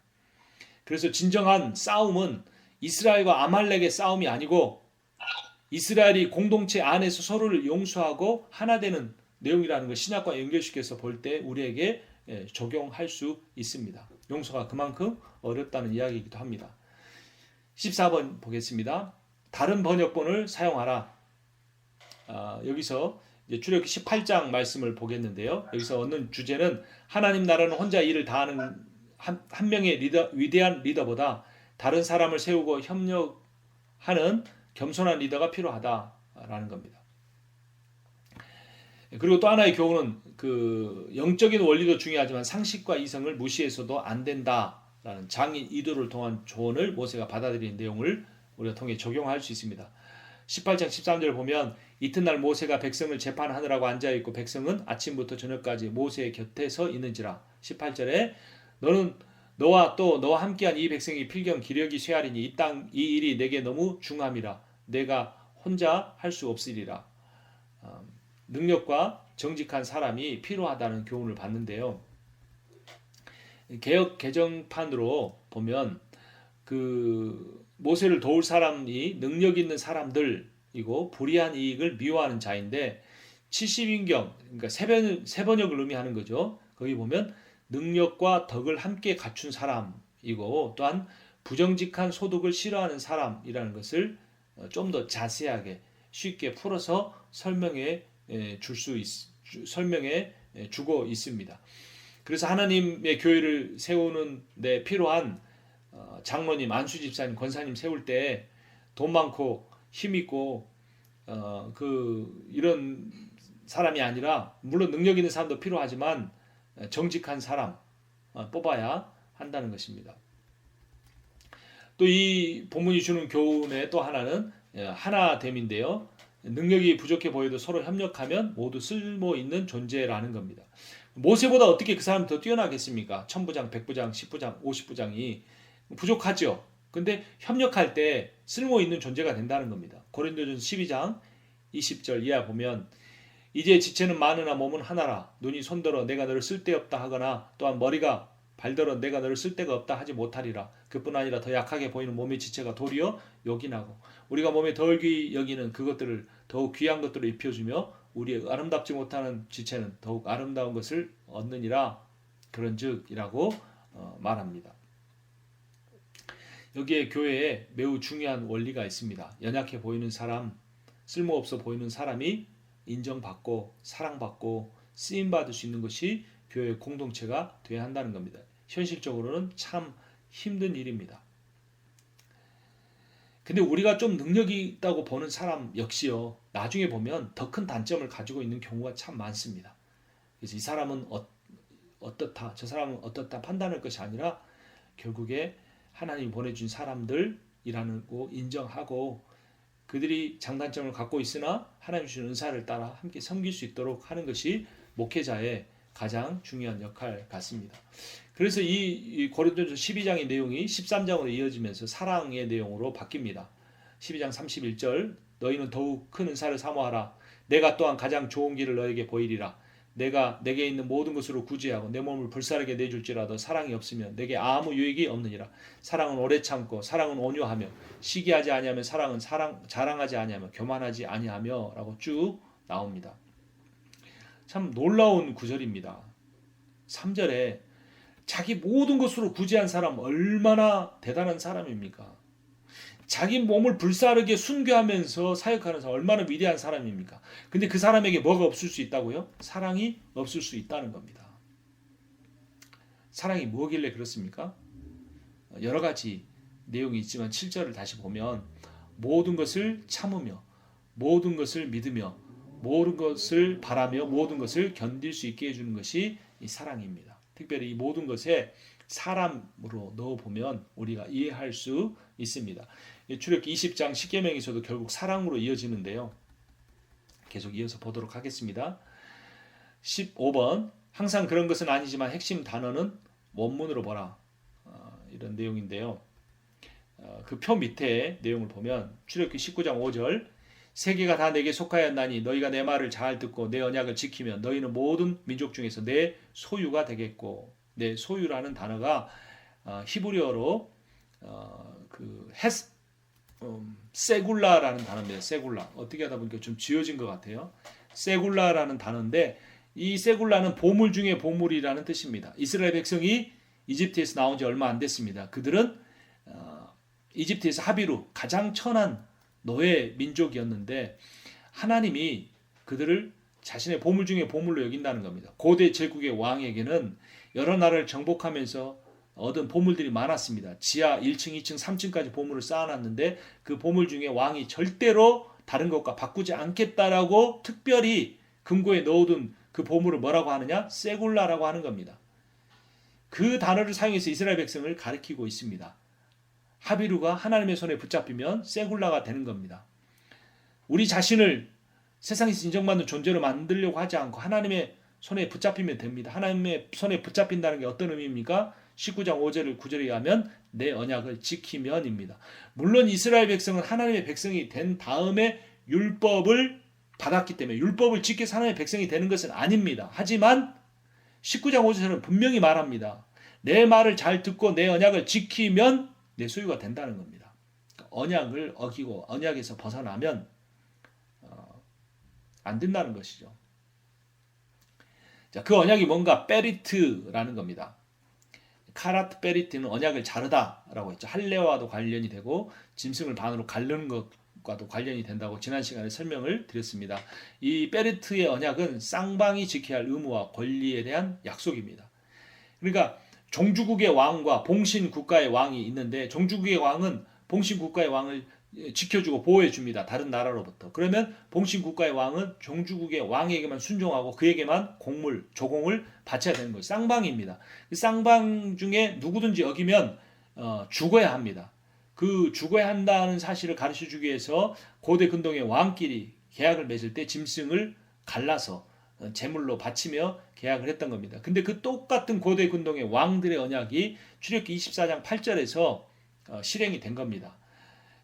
그래서 진정한 싸움은 이스라엘과 아말렉의 싸움이 아니고 이스라엘이 공동체 안에서 서로를 용서하고 하나 되는 내용이라는 걸 신약과 연결시켜서 볼 때 우리에게 적용할 수 있습니다. 용서가 그만큼 어렵다는 이야기이기도 합니다. 14번 보겠습니다. 다른 번역본을 사용하라. 여기서 이제 출애굽기 18장 말씀을 보겠는데요. 여기서 얻는 주제는 하나님 나라는 혼자 일을 다하는 한 명의 위대한 리더보다 다른 사람을 세우고 협력하는 겸손한 리더가 필요하다라는 겁니다. 그리고 또 하나의 교훈은 그 영적인 원리도 중요하지만 상식과 이성을 무시해서도 안 된다라는 장인 이도를 통한 조언을 모세가 받아들인 내용을 우리가 통해 적용할 수 있습니다. 18장 13절 보면 이튿날 모세가 백성을 재판하느라고 앉아있고 백성은 아침부터 저녁까지 모세의 곁에 서 있는지라. 18절에 너와 또 너와 함께한 이 백성이 필경 기력이 쇠하리니 이 일이 내게 너무 중함이라. 내가 혼자 할 수 없으리라. 능력과 정직한 사람이 필요하다는 교훈을 받는데요. 개역 개정판으로 보면 그 모세를 도울 사람이 능력 있는 사람들이고 불의한 이익을 미워하는 자인데 70인경 그러니까 세 번역을 의미하는 거죠. 거기 보면 능력과 덕을 함께 갖춘 사람이고 또한 부정직한 소득을 싫어하는 사람이라는 것을 좀 더 자세하게 쉽게 풀어서 설명해 주고 있습니다. 그래서 하나님의 교회를 세우는 데 필요한 장로님, 안수 집사님, 권사님 세울 때 돈 많고 힘 있고 이런 사람이 아니라, 물론 능력 있는 사람도 필요하지만 정직한 사람 뽑아야 한다는 것입니다. 또 이 본문이 주는 교훈의 또 하나는 하나됨인데요. 능력이 부족해 보여도 서로 협력하면 모두 쓸모 있는 존재라는 겁니다. 모세보다 어떻게 그 사람이 더 뛰어나겠습니까? 1000부장, 100부장, 10부장, 50부장이 부족하죠. 근데 협력할 때 쓸모 있는 존재가 된다는 겁니다. 고린도전서 12장 20절 이하 보면, 이제 지체는 많으나 몸은 하나라. 눈이 손들어 내가 너를 쓸데없다 하거나, 또한 머리가 발들어 내가 너를 쓸데가 없다 하지 못하리라. 그뿐 아니라 더 약하게 보이는 몸의 지체가 도리어 요긴하고, 우리가 몸에 덜 귀히 여기는 그것들을 더욱 귀한 것들을 입혀주며, 우리의 아름답지 못하는 지체는 더욱 아름다운 것을 얻느니라. 그런즉이라고 말합니다. 여기에 교회에 매우 중요한 원리가 있습니다. 연약해 보이는 사람, 쓸모없어 보이는 사람이 인정받고 사랑받고 쓰임받을 수 있는 것이 교회 공동체가 되어야 한다는 겁니다. 현실적으로는 참 힘든 일입니다. 근데 우리가 좀 능력이 있다고 보는 사람 역시요, 나중에 보면 더 큰 단점을 가지고 있는 경우가 참 많습니다. 그래서 이 사람은 어떻다, 저 사람은 어떻다 판단할 것이 아니라, 결국에 하나님이 보내준 사람들이라는 거 인정하고, 그들이 장단점을 갖고 있으나 하나님 주신 은사를 따라 함께 섬길 수 있도록 하는 것이 목회자의 가장 중요한 역할 같습니다. 그래서 이 고린도전서 12장의 내용이 13장으로 이어지면서 사랑의 내용으로 바뀝니다. 12장 31절, 너희는 더욱 큰 은사를 사모하라. 내가 또한 가장 좋은 길을 너에게 보이리라. 내가 내게 있는 모든 것으로 구제하고 내 몸을 불사르게 내줄지라도 사랑이 없으면 내게 아무 유익이 없느니라. 사랑은 오래 참고 사랑은 온유하며 시기하지 아니하며 사랑은 자랑하지 아니하며 교만하지 아니하며 라고 쭉 나옵니다. 참 놀라운 구절입니다. 3절에 자기 모든 것으로 구제한 사람 얼마나 대단한 사람입니까? 자기 몸을 불사르게 순교하면서 사역하는 사람 얼마나 위대한 사람입니까? 근데 그 사람에게 뭐가 없을 수 있다고요? 사랑이 없을 수 있다는 겁니다. 사랑이 뭐길래 그렇습니까? 여러 가지 내용이 있지만 7절을 다시 보면, 모든 것을 참으며 모든 것을 믿으며 모든 것을 바라며 모든 것을 견딜 수 있게 해주는 것이 이 사랑입니다. 특별히 이 모든 것에 사람으로 넣어보면 우리가 이해할 수 있습니다. 출애굽기 20장 10계명에서도 결국 사랑으로 이어지는데요. 계속 이어서 보도록 하겠습니다. 15번, 항상 그런 것은 아니지만 핵심 단어는 원문으로 보라. 이런 내용인데요. 그 표 밑에 내용을 보면 출애굽기 19장 5절, 세계가 다 내게 속하였나니 너희가 내 말을 잘 듣고 내 언약을 지키면 너희는 모든 민족 중에서 내 소유가 되겠고, 내 소유라는 단어가 히브리어로 세굴라라는 단어입니다. 세굴라. 어떻게 하다 보니까 좀 지어진 것 같아요. 세굴라라는 단어인데, 이 세굴라는 보물 중에 보물이라는 뜻입니다. 이스라엘 백성이 이집트에서 나온 지 얼마 안 됐습니다. 그들은 이집트에서 합의로 가장 천한 노예 민족이었는데, 하나님이 그들을 자신의 보물 중에 보물로 여긴다는 겁니다. 고대 제국의 왕에게는 여러 나라를 정복하면서 얻은 보물들이 많았습니다. 지하 1층, 2층, 3층까지 보물을 쌓아놨는데, 그 보물 중에 왕이 절대로 다른 것과 바꾸지 않겠다라고 특별히 금고에 넣어둔 그 보물을 뭐라고 하느냐? 세굴라라고 하는 겁니다. 그 단어를 사용해서 이스라엘 백성을 가리키고 있습니다. 하비루가 하나님의 손에 붙잡히면 세굴라가 되는 겁니다. 우리 자신을 세상에서 인정받는 존재로 만들려고 하지 않고 하나님의 손에 붙잡히면 됩니다. 하나님의 손에 붙잡힌다는 게 어떤 의미입니까? 19장 5절 9절에 의하면 내 언약을 지키면입니다. 물론 이스라엘 백성은 하나님의 백성이 된 다음에 율법을 받았기 때문에 율법을 지켜서 하나님의 백성이 되는 것은 아닙니다. 하지만 19장 5절은 분명히 말합니다. 내 말을 잘 듣고 내 언약을 지키면 내 소유가 된다는 겁니다. 언약을 어기고 언약에서 벗어나면 안 된다는 것이죠. 자, 그 언약이 뭔가? 베리트라는 겁니다. 카라트 베리트는 언약을 자르다라고 했죠. 할례와도 관련이 되고 짐승을 반으로 가르는 것과도 관련이 된다고 지난 시간에 설명을 드렸습니다. 이 베리트의 언약은 쌍방이 지켜야 할 의무와 권리에 대한 약속입니다. 그러니까 종주국의 왕과 봉신 국가의 왕이 있는데, 종주국의 왕은 봉신 국가의 왕을 지켜주고 보호해 줍니다. 다른 나라로부터. 그러면 봉신 국가의 왕은 종주국의 왕에게만 순종하고 그에게만 조공을 바쳐야 되는 거예요. 쌍방입니다. 쌍방 중에 누구든지 어기면 죽어야 합니다. 그 죽어야 한다는 사실을 가르쳐 주기 위해서 고대 근동의 왕끼리 계약을 맺을 때 짐승을 갈라서 제물로 바치며 계약을 했던 겁니다. 근데 그 똑같은 고대 근동의 왕들의 언약이 출애굽기 24장 8절에서 실행이 된 겁니다.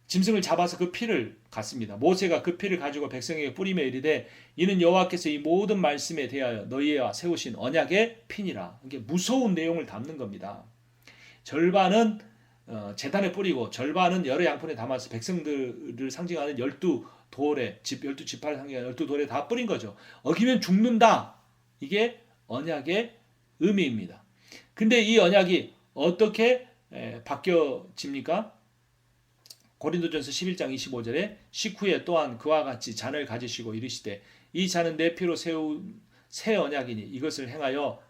짐승을 잡아서 그 피를 갔습니다. 모세가 그 피를 가지고 백성에게 뿌리며 이르되 이는 여호와께서 이 모든 말씀에 대하여 너희와 세우신 언약의 피니라. 이게 무서운 내용을 담는 겁니다. 절반은 제단에 뿌리고 절반은 여러 양푼에 담아서 백성들을 상징하는 12돌에 12지파를 상징하는 12돌에 다 뿌린 거죠. 어기면 죽는다. 이게 언약의 의미입니다. 근데 이 언약이 어떻게 바뀌어집니까? 고린도전서 11장 25절에 식후에 또한 그와 같이 잔을 가지시고 이르시되 이 잔은 내 피로 세운 새 언약이니 이것을 행하여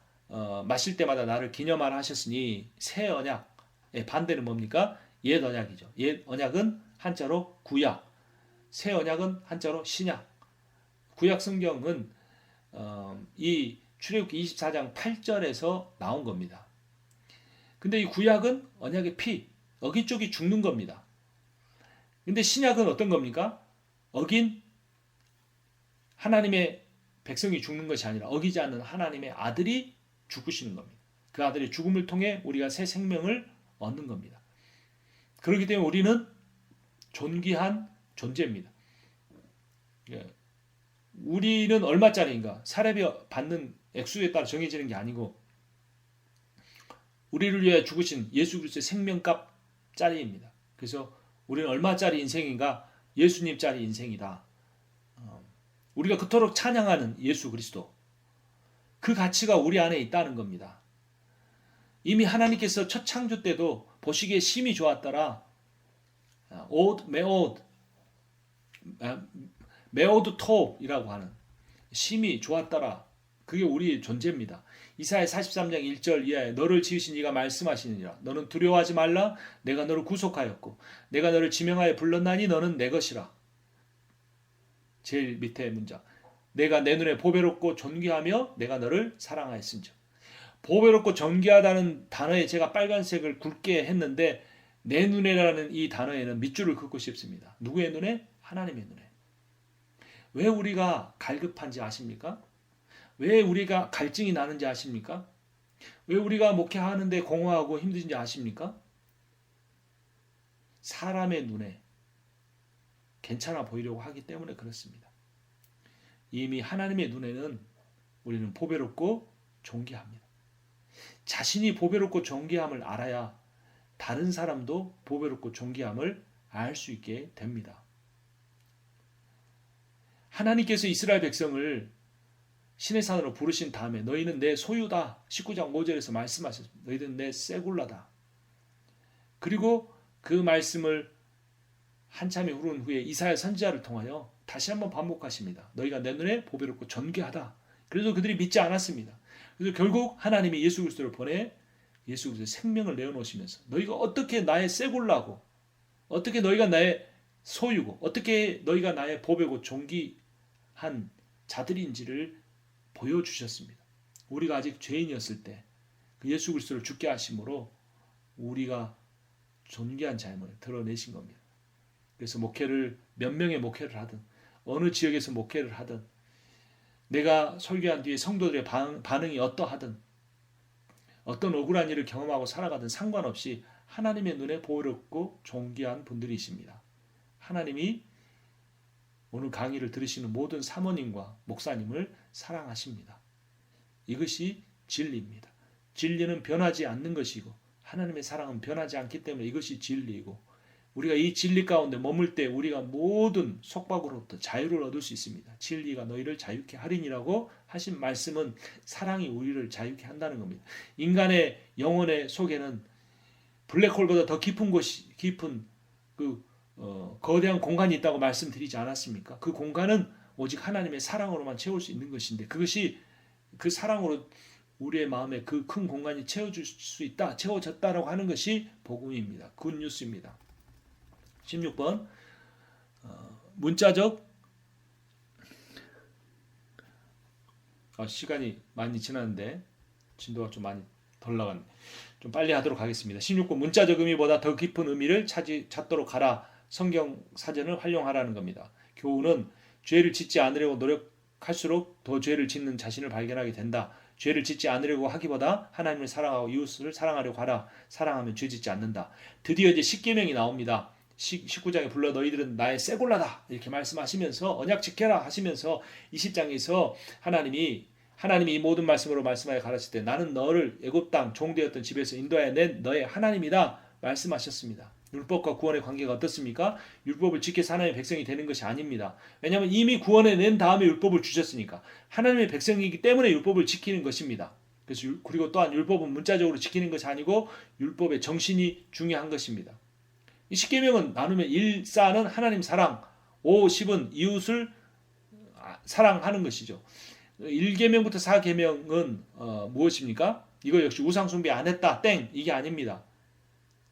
마실 때마다 나를 기념하라 하셨으니 새 언약의 반대는 뭡니까? 옛 언약이죠. 옛 언약은 한자로 구약, 새 언약은 한자로 신약. 구약 성경은 이 출애굽기 24장 8절에서 나온 겁니다. 근데 이 구약은 언약의 피, 어긴 쪽이 죽는 겁니다. 근데 신약은 어떤 겁니까? 어긴 하나님의 백성이 죽는 것이 아니라 어기지 않는 하나님의 아들이 죽으시는 겁니다. 그 아들의 죽음을 통해 우리가 새 생명을 얻는 겁니다. 그렇기 때문에 우리는 존귀한 존재입니다. 우리는 얼마짜리인가? 사례비 받는 액수에 따라 정해지는 게 아니고 우리를 위해 죽으신 예수 그리스도의 생명값짜리입니다. 그래서 우리는 얼마짜리 인생인가? 예수님짜리 인생이다. 우리가 그토록 찬양하는 예수 그리스도. 그 가치가 우리 안에 있다는 겁니다. 이미 하나님께서 첫 창조 때도 보시기에 심히 좋았더라. 메오드 톱이라고 하는 심히 좋았더라. 그게 우리의 존재입니다. 이사야 43장 1절 이하에 너를 지으신 이가 말씀하시느니라. 너는 두려워하지 말라. 내가 너를 구속하였고 내가 너를 지명하여 불렀나니 너는 내 것이라. 제일 밑에 문장. 내가 내 눈에 보배롭고 존귀하며 내가 너를 사랑하였은즉. 보배롭고 존귀하다는 단어에 제가 빨간색을 굵게 했는데 내 눈에라는 이 단어에는 밑줄을 긋고 싶습니다. 누구의 눈에? 하나님의 눈에. 왜 우리가 갈급한지 아십니까? 왜 우리가 갈증이 나는지 아십니까? 왜 우리가 목회하는데 공허하고 힘든지 아십니까? 사람의 눈에 괜찮아 보이려고 하기 때문에 그렇습니다. 이미 하나님의 눈에는 우리는 보배롭고 존귀합니다. 자신이 보배롭고 존귀함을 알아야 다른 사람도 보배롭고 존귀함을 알 수 있게 됩니다. 하나님께서 이스라엘 백성을 신의 산으로 부르신 다음에 너희는 내 소유다. 19장 5절에서 말씀하셨습니다. 너희는 내 세굴라다. 그리고 그 말씀을 한참이 흐른 후에 이사야 선지자를 통하여 다시 한번 반복하십니다. 너희가 내 눈에 보배롭고 존귀하다. 그래도 그들이 믿지 않았습니다. 그래서 결국 하나님이 예수 그리스도를 보내 예수 그리스도의 생명을 내어놓으시면서 너희가 어떻게 나의 세굴라고 어떻게 너희가 나의 소유고 어떻게 너희가 나의 보배고 존귀한 자들인지를 보여주셨습니다. 우리가 아직 죄인이었을 때 그 예수 그리스도를 죽게 하심으로 우리가 존귀한 자임을 드러내신 겁니다. 그래서 목회를 몇 명의 목회를 하든 어느 지역에서 목회를 하든 내가 설교한 뒤에 성도들의 반응이 어떠하든 어떤 억울한 일을 경험하고 살아가든 상관없이 하나님의 눈에 보배롭고 존귀한 분들이십니다. 하나님이 오늘 강의를 들으시는 모든 사모님과 목사님을 사랑하십니다. 이것이 진리입니다. 진리는 변하지 않는 것이고 하나님의 사랑은 변하지 않기 때문에 이것이 진리이고 우리가 이 진리 가운데 머물 때 우리가 모든 속박으로부터 자유를 얻을 수 있습니다. 진리가 너희를 자유케 하리니라고 하신 말씀은 사랑이 우리를 자유케 한다는 겁니다. 인간의 영혼의 속에는 블랙홀보다 더 깊은 거대한 공간이 있다고 말씀드리지 않았습니까? 그 공간은 오직 하나님의 사랑으로만 채울 수 있는 것인데 그것이 그 사랑으로 우리의 마음에 그 큰 공간이 채워줄 수 있다, 채워졌다라고 하는 것이 복음입니다. 굿뉴스입니다. 16번 문자적 시간이 많이 지났는데 진도가 좀 많이 덜 나갔네. 좀 빨리 하도록 하겠습니다. 16번 문자적 의미보다 더 깊은 의미를 찾도록 하라. 성경 사전을 활용하라는 겁니다. 교훈은 죄를 짓지 않으려고 노력할수록 더 죄를 짓는 자신을 발견하게 된다. 죄를 짓지 않으려고 하기보다 하나님을 사랑하고 이웃을 사랑하려고 하라. 사랑하면 죄 짓지 않는다. 드디어 이제 십계명이 나옵니다. 19장에 불러 너희들은 나의 쇠골라다 이렇게 말씀하시면서 언약 지켜라 하시면서 20장에서 하나님이 이 모든 말씀으로 말씀하여 가르칠 때 나는 너를 애굽 땅 종되었던 집에서 인도하여 낸 너의 하나님이다 말씀하셨습니다. 율법과 구원의 관계가 어떻습니까? 율법을 지켜서 하나님의 백성이 되는 것이 아닙니다. 왜냐하면 이미 구원해 낸 다음에 율법을 주셨으니까 하나님의 백성이기 때문에 율법을 지키는 것입니다. 그래서 그리고 또한 율법은 문자적으로 지키는 것이 아니고 율법의 정신이 중요한 것입니다. 이 10계명은 나누면 1, 4는 하나님 사랑, 5, 10은 이웃을 사랑하는 것이죠. 1계명부터 4계명은 무엇입니까? 이거 역시 우상 숭배 안 했다 땡 이게 아닙니다.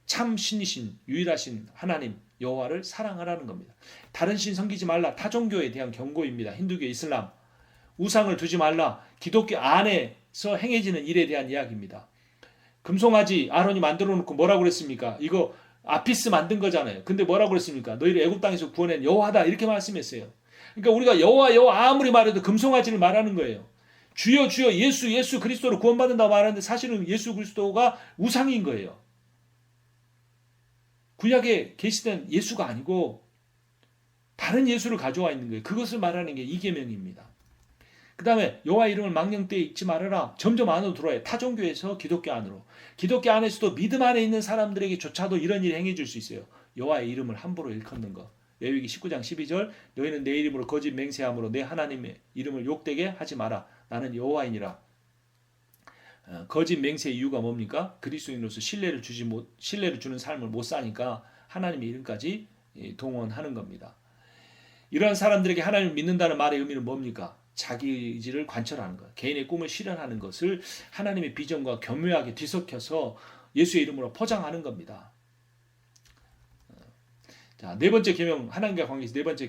참 신이신 유일하신 하나님 여호와를 사랑하라는 겁니다. 다른 신 섬기지 말라 타 종교에 대한 경고입니다. 힌두교, 이슬람 우상을 두지 말라 기독교 안에서 행해지는 일에 대한 이야기입니다. 금송아지 아론이 만들어 놓고 뭐라고 그랬습니까? 이거 아피스 만든 거잖아요. 근데 뭐라고 그랬습니까? 너희를 애굽 땅에서 구원한 여호와다 이렇게 말씀했어요. 그러니까 우리가 여호와 아무리 말해도 금송아지를 말하는 거예요. 주여 주여 예수 그리스도로 구원받는다고 말하는데 사실은 예수 그리스도가 우상인 거예요. 구약에 계시던 예수가 아니고 다른 예수를 가져와 있는 거예요. 그것을 말하는 게 2계명입니다. 그 다음에 여호와 이름을 망령되이 잊지 말아라. 점점 안으로 들어와요. 타종교에서 기독교 안으로. 기독교 안에서도 믿음 안에 있는 사람들에게조차도 이런 일이 행해질 수 있어요. 여호와의 이름을 함부로 일컫는 거. 레위기 19장 12절 너희는 내 이름으로 거짓 맹세함으로 내 하나님의 이름을 욕되게 하지 마라. 나는 여호와이니라. 거짓 맹세의 이유가 뭡니까? 그리스도인으로서 신뢰를 주는 삶을 못 사니까 하나님의 이름까지 동원하는 겁니다. 이러한 사람들에게 하나님을 믿는다는 말의 의미는 뭡니까? 자기 의지를 관철하는 것, 개인의 꿈을 실현하는 것을 하나님의 비전과 교묘하게 뒤섞여서 예수의 이름으로 포장하는 겁니다. 자, 네 번째 계명, 하나님과 관계에서 네 번째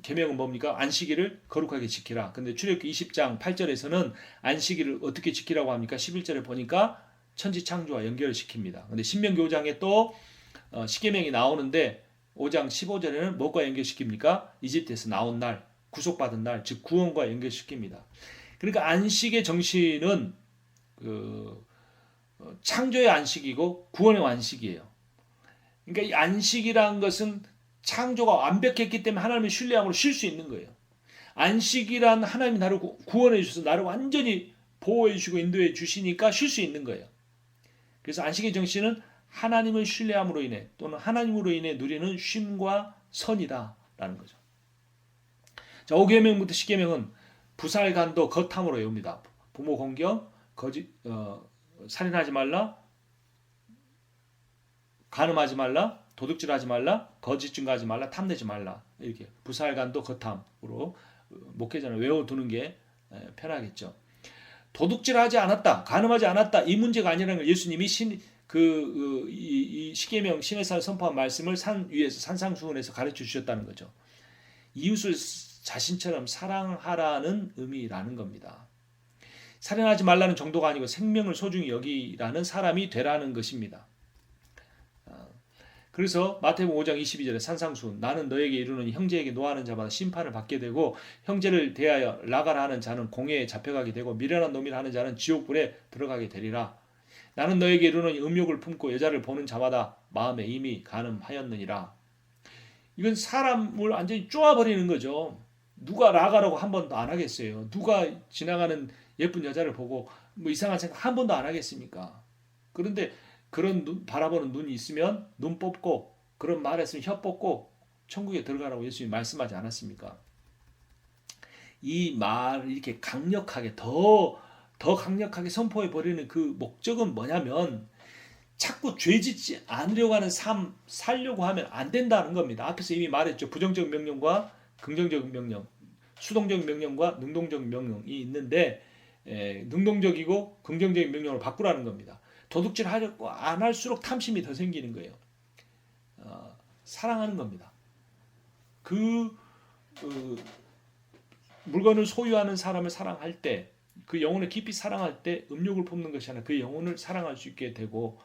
계명은 뭡니까? 안식일을 거룩하게 지키라. 근데 출애굽기 20장 8절에서는 안식일을 어떻게 지키라고 합니까? 11절에 보니까 천지 창조와 연결을 시킵니다. 근데 신명기 5장에 또 십계명이 나오는데 5장 15절에는 무엇과 연결시킵니까? 이집트에서 나온 날, 구속받은 날, 즉 구원과 연결시킵니다. 그러니까 안식의 정신은 창조의 안식이고 구원의 안식이에요. 그러니까 이 안식이라는 것은 창조가 완벽했기 때문에 하나님을 신뢰함으로 쉴 수 있는 거예요. 안식이란 하나님이 나를 구원해 주셔서 나를 완전히 보호해 주시고 인도해 주시니까 쉴 수 있는 거예요. 그래서 안식의 정신은 하나님을 신뢰함으로 인해 또는 하나님으로 인해 누리는 쉼과 선이다라는 거죠. 자, 5계명부터 10계명은 부살간도 거탐으로 외웁니다. 부모 공경, 살인하지 말라, 간음하지 말라, 도둑질하지 말라, 거짓 증거하지 말라, 탐내지 말라. 이렇게 부살간도 거탐으로 목회자는 외워두는 게 편하겠죠. 도둑질하지 않았다, 간음하지 않았다 이 문제가 아니라는 걸 예수님이 이 십계명 신해산을 선포한 말씀을 산 위에서 산상수훈에서 가르쳐 주셨다는 거죠. 이웃을 자신처럼 사랑하라는 의미라는 겁니다. 살인하지 말라는 정도가 아니고 생명을 소중히 여기라는 사람이 되라는 것입니다. 그래서 마태복음 5장 22절에 산상수훈 나는 너에게 이르노니 형제에게 노하는 자마다 심판을 받게 되고 형제를 대하여 라가라 하는 자는 공회에 잡혀가게 되고 미련한 놈이라 하는 자는 지옥불에 들어가게 되리라. 나는 너에게 이르노니 음욕을 품고 여자를 보는 자마다 마음에 이미 간음하였느니라. 이건 사람을 완전히 쪼아버리는 거죠. 누가 라가라고 한 번도 안 하겠어요. 누가 지나가는 예쁜 여자를 보고 뭐 이상한 생각 한 번도 안 하겠습니까? 그런데 그런 바라보는 눈이 있으면 눈 뽑고 그런 말 했으면 혀 뽑고 천국에 들어가라고 예수님이 말씀하지 않았습니까? 이 말을 이렇게 강력하게 더 강력하게 선포해 버리는 그 목적은 뭐냐면 자꾸 죄짓지 않으려고 하는 삶 살려고 하면 안 된다는 겁니다. 앞에서 이미 말했죠. 부정적 명령과 긍정적 명령, 수동적 명령과 능동적 명령이 있는데 능동적이고 긍정적인 명령으로 바꾸라는 겁니다. 도둑질 하려고 안 할수록 탐심이 더 생기는 거예요. 사랑하는 겁니다. 그 물건을 소유하는 사람을 사랑할 때, 그 영혼을 깊이 사랑할 때 음욕을 품는 것이 아니라 그 영혼을 사랑할 수 있게 되고,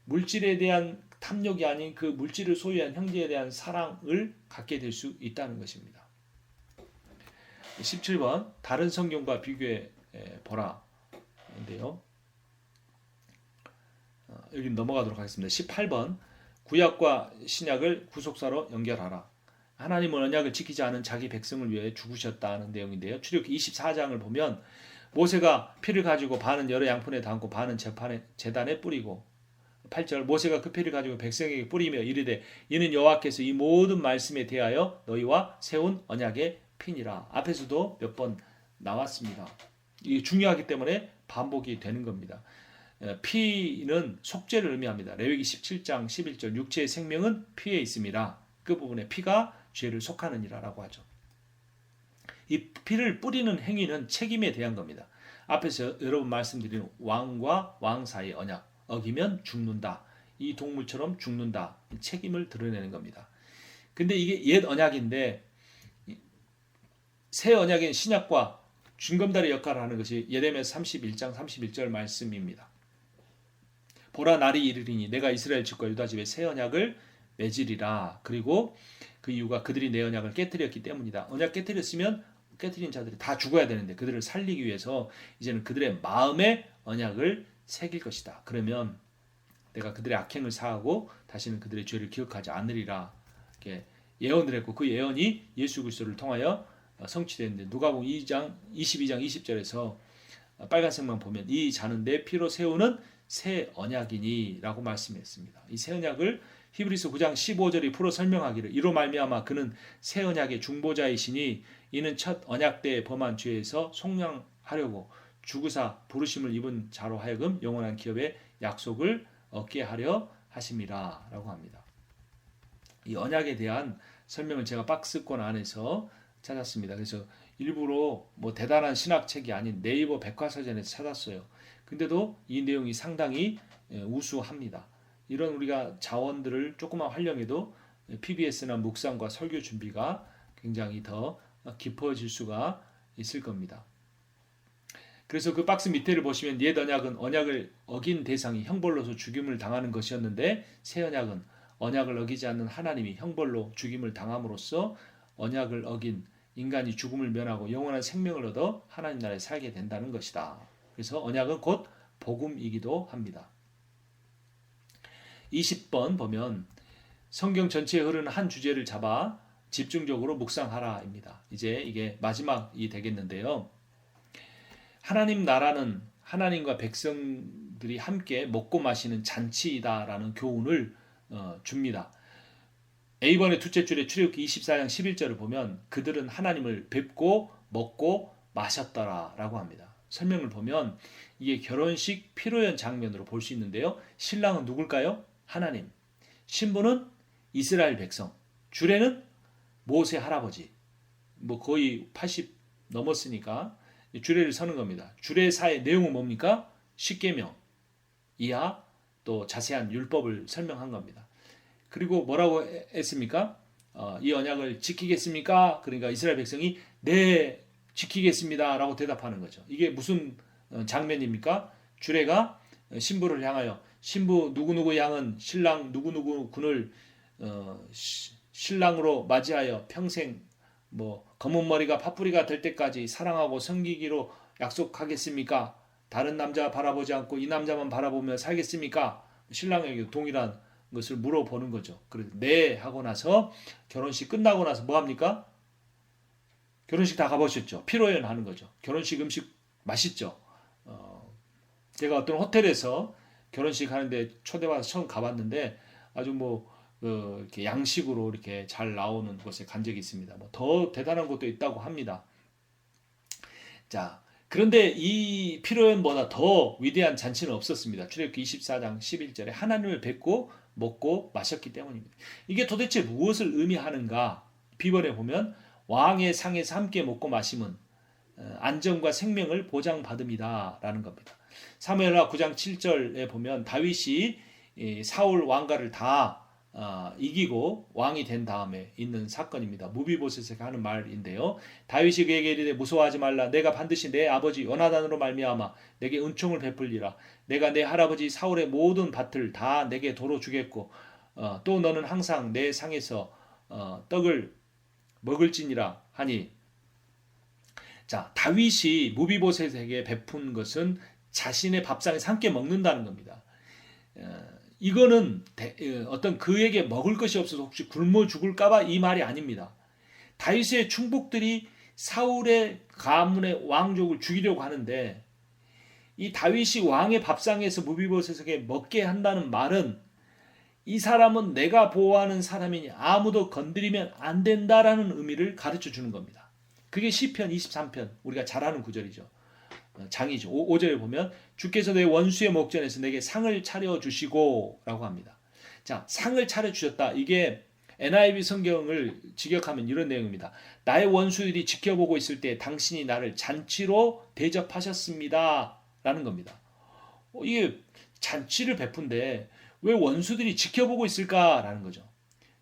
물질에 대한 탐욕이 아닌 그 물질을 소유한 형제에 대한 사랑을 갖게 될 수 있다는 것입니다. 17번 다른 성경과 비교해 보라 인데요. 여기 넘어가도록 하겠습니다. 18번 구약과 신약을 구속사로 연결하라. 하나님은 언약을 지키지 않은 자기 백성을 위해 죽으셨다는 내용인데요. 출애굽기 24장을 보면 모세가 피를 가지고 반은 여러 양푼에 담고 반은 제단에 뿌리고, 8절 모세가 그 피를 가지고 백성에게 뿌리며 이르되 이는 여호와께서 이 모든 말씀에 대하여 너희와 세운 언약의 피니라. 앞에서도 몇 번 나왔습니다. 이게 중요하기 때문에 반복이 되는 겁니다. 피는 속죄를 의미합니다. 레위기 17장 11절 육체의 생명은 피에 있음이라. 그 부분에 피가 죄를 속하느니라 라고 하죠. 이 피를 뿌리는 행위는 책임에 대한 겁니다. 앞에서 여러 번 말씀드린 왕과 왕 사이의 언약, 어기면 죽는다. 이 동물처럼 죽는다. 책임을 드러내는 겁니다. 근데 이게 옛 언약인데 새 언약인 신약과 중검다리 역할을 하는 것이 예레미야 31장 31절 말씀입니다. 보라 날이 이르리니 내가 이스라엘 집과 유다 집에 새 언약을 맺으리라. 그리고 그 이유가 그들이 내 언약을 깨뜨렸기 때문이다. 언약 깨뜨렸으면 깨뜨린 자들이 다 죽어야 되는데 그들을 살리기 위해서 이제는 그들의 마음에 언약을 새길 것이다. 그러면 내가 그들의 악행을 사하고 다시는 그들의 죄를 기억하지 않으리라. 이렇게 예언을 했고 그 예언이 예수 그리스도를 통하여 성취됐는데 누가복음 2장 22장 20절에서 빨간색만 보면 이 자는 내 피로 세우는 새 언약이니 라고 말씀했습니다. 이 새 언약을 히브리서 9장 15절이 풀어 설명하기를 이로 말미암아 그는 새 언약의 중보자이시니 이는 첫 언약 때에 범한 죄에서 속량하려고 죽으사 부르심을 입은 자로 하여금 영원한 기업의 약속을 얻게 하려 하심이라 라고 합니다. 이 언약에 대한 설명을 제가 박스권 안에서 찾았습니다. 그래서 일부러 뭐 대단한 신학책이 아닌 네이버 백과사전에서 찾았어요. 근데도 이 내용이 상당히 우수합니다. 이런 우리가 자원들을 조금만 활용해도 PBS나 묵상과 설교 준비가 굉장히 더 깊어질 수가 있을 겁니다. 그래서 그 박스 밑에를 보시면 옛 언약은 언약을 어긴 대상이 형벌로서 죽임을 당하는 것이었는데 새 언약은 언약을 어기지 않는 하나님이 형벌로 죽임을 당함으로써 언약을 어긴 인간이 죽음을 면하고 영원한 생명을 얻어 하나님 나라에 살게 된다는 것이다. 그래서 언약은 곧 복음이기도 합니다. 20번 보면 성경 전체에 흐르는 한 주제를 잡아 집중적으로 묵상하라입니다. 이제 이게 마지막이 되겠는데요. 하나님 나라는 하나님과 백성들이 함께 먹고 마시는 잔치이다라는 교훈을 줍니다. A번의 둘째 줄에 출애굽기 24장 11절을 보면 그들은 하나님을 뵙고 먹고 마셨더라라고 합니다. 설명을 보면 이게 결혼식 피로연 장면으로 볼 수 있는데요. 신랑은 누굴까요? 하나님. 신부는 이스라엘 백성. 주례는 모세 할아버지. 뭐 거의 80 넘었으니까 주례를 서는 겁니다. 주례사의 내용은 뭡니까? 십계명 이하 또 자세한 율법을 설명한 겁니다. 그리고 뭐라고 했습니까? 이 언약을 지키겠습니까? 그러니까 이스라엘 백성이 네 지키겠습니다 라고 대답하는 거죠. 이게 무슨 장면입니까? 주례가 신부를 향하여 신부 누구누구 양은 신랑 누구누구 군을 신랑으로 맞이하여 평생 뭐 검은 머리가 팥뿌리가 될 때까지 사랑하고 섬기기로 약속하겠습니까? 다른 남자 바라보지 않고 이 남자만 바라보며 살겠습니까? 신랑에게 동일한 것을 물어보는 거죠. 그래서 네 하고 나서 결혼식 끝나고 나서 뭐 합니까? 결혼식 다 가보셨죠? 피로연 하는 거죠. 결혼식 음식 맛있죠? 제가 어떤 호텔에서 결혼식 하는데 초대받아서 처음 가봤는데 아주 뭐 이렇게 양식으로 이렇게 잘 나오는 곳에 간 적이 있습니다. 뭐 더 대단한 것도 있다고 합니다. 자, 그런데 이 피로연보다 더 위대한 잔치는 없었습니다. 출애굽기 24장 11절에 하나님을 뵙고 먹고 마셨기 때문입니다. 이게 도대체 무엇을 의미하는가? B번에 보면 왕의 상에서 함께 먹고 마심은 안전과 생명을 보장받음이다 라는 겁니다. 사무엘하 9장 7절에 보면 다윗이 사울 왕가를 다 이기고 왕이 된 다음에 있는 사건입니다. 무비보셋에게 하는 말인데요. 다윗이 그에게 이르되 무서워하지 말라. 내가 반드시 내 아버지 요나단으로 말미암아 내게 은총을 베풀리라. 내가 내 할아버지 사울의 모든 밭을 다 내게 도로 주겠고 또 너는 항상 내 상에서 떡을 먹을지니라 하니. 자, 다윗이 무비보셋에게 베푼 것은 자신의 밥상에서 함께 먹는다는 겁니다. 이거는 어떤 그에게 먹을 것이 없어서 혹시 굶어 죽을까봐 이 말이 아닙니다. 다윗의 충복들이 사울의 가문의 왕족을 죽이려고 하는데 이 다윗이 왕의 밥상에서 무비보셋에게 먹게 한다는 말은 이 사람은 내가 보호하는 사람이니 아무도 건드리면 안 된다라는 의미를 가르쳐 주는 겁니다. 그게 시편 23편 우리가 잘 아는 구절이죠. 장이죠. 5절에 보면 주께서 내 원수의 목전에서 내게 상을 차려주시고 라고 합니다. 자, 상을 차려주셨다. 이게 NIV 성경을 직역하면 이런 내용입니다. 나의 원수들이 지켜보고 있을 때 당신이 나를 잔치로 대접하셨습니다 라는 겁니다. 이게 잔치를 베푼데 왜 원수들이 지켜보고 있을까라는 거죠.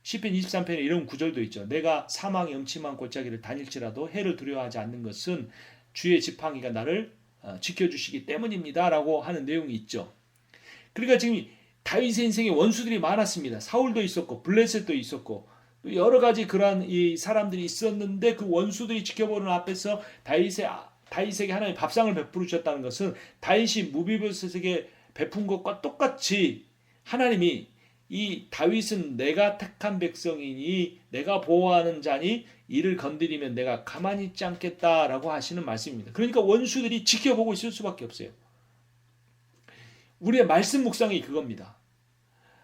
시편 23편에 이런 구절도 있죠. 내가 사망의 음침한 골짜기를 다닐지라도 해를 두려워하지 않는 것은 주의 지팡이가 나를 지켜주시기 때문입니다 라고 하는 내용이 있죠. 그러니까 지금 다윗의 인생에 원수들이 많았습니다. 사울도 있었고 블레셋도 있었고 여러 가지 그러한 이 사람들이 있었는데 그 원수들이 지켜보는 앞에서 다윗에게 하나님의 밥상을 베풀어 주셨다는 것은 다윗이 무비보셋에게 베푼 것과 똑같이 하나님이 이 다윗은 내가 택한 백성이니 내가 보호하는 자니 이를 건드리면 내가 가만히 있지 않겠다라고 하시는 말씀입니다. 그러니까 원수들이 지켜보고 있을 수밖에 없어요. 우리의 말씀 묵상이 그겁니다.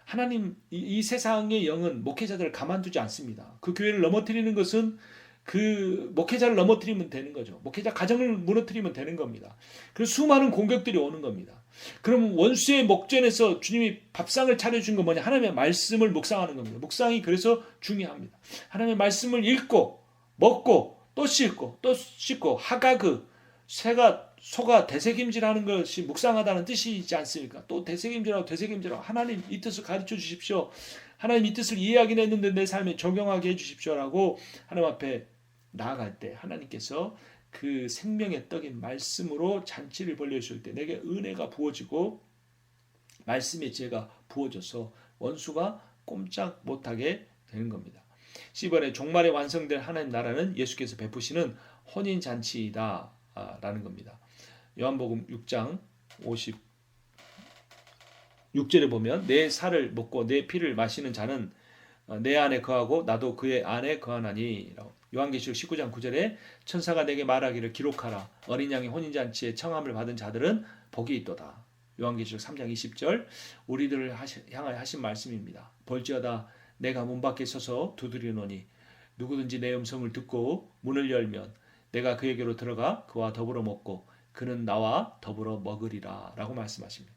하나님 이 세상의 영은 목회자들을 가만두지 않습니다. 그 교회를 넘어뜨리는 것은 그 목회자를 넘어뜨리면 되는 거죠. 목회자 가정을 무너뜨리면 되는 겁니다. 그래서 수많은 공격들이 오는 겁니다. 그럼 원수의 목전에서 주님이 밥상을 차려준 건 뭐냐? 하나님의 말씀을 묵상하는 겁니다. 묵상이 그래서 중요합니다. 하나님의 말씀을 읽고 먹고 또 씻고 또 씻고 하가그 소가 되새김질하는 것이 묵상하다는 뜻이지 않습니까? 또 되새김질하고 하나님 이 뜻을 가르쳐 주십시오. 하나님 이 뜻을 이해하긴 했는데 내 삶에 적용하게 해주십시오라고 하나님 앞에 나아갈 때 하나님께서 그 생명의 떡인 말씀으로 잔치를 벌려주실 때 내게 은혜가 부어지고 말씀의 지혜가 부어져서 원수가 꼼짝 못하게 되는 겁니다. 10번에 종말에 완성될 하나님 나라는 예수께서 베푸시는 혼인잔치이다 라는 겁니다. 요한복음 6장 56절에 보면 내 살을 먹고 내 피를 마시는 자는 내 안에 거하고 나도 그의 안에 거하나니 라고. 요한계시록 19장 9절에 천사가 내게 말하기를 기록하라. 어린 양의 혼인잔치에 청함을 받은 자들은 복이 있도다. 요한계시록 3장 20절 우리들을 향하여 하신 말씀입니다. 볼지어다 내가 문 밖에 서서 두드리노니 누구든지 내 음성을 듣고 문을 열면 내가 그에게로 들어가 그와 더불어 먹고 그는 나와 더불어 먹으리라 라고 말씀하십니다.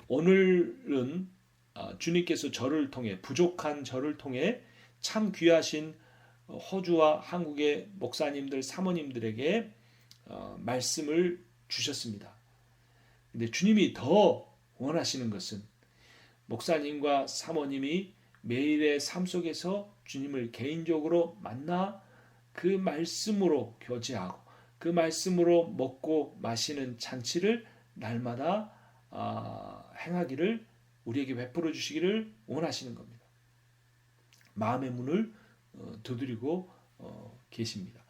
오늘은 주님께서 저를 통해 부족한 저를 통해 참 귀하신 호주와 한국의 목사님들 사모님들에게 말씀을 주셨습니다. 근데 주님이 더 원하시는 것은 목사님과 사모님이 매일의 삶 속에서 주님을 개인적으로 만나 그 말씀으로 교제하고 그 말씀으로 먹고 마시는 잔치를 날마다 행하기를 우리에게 베풀어 주시기를 원하시는 겁니다. 마음의 문을 두드리고 계십니다.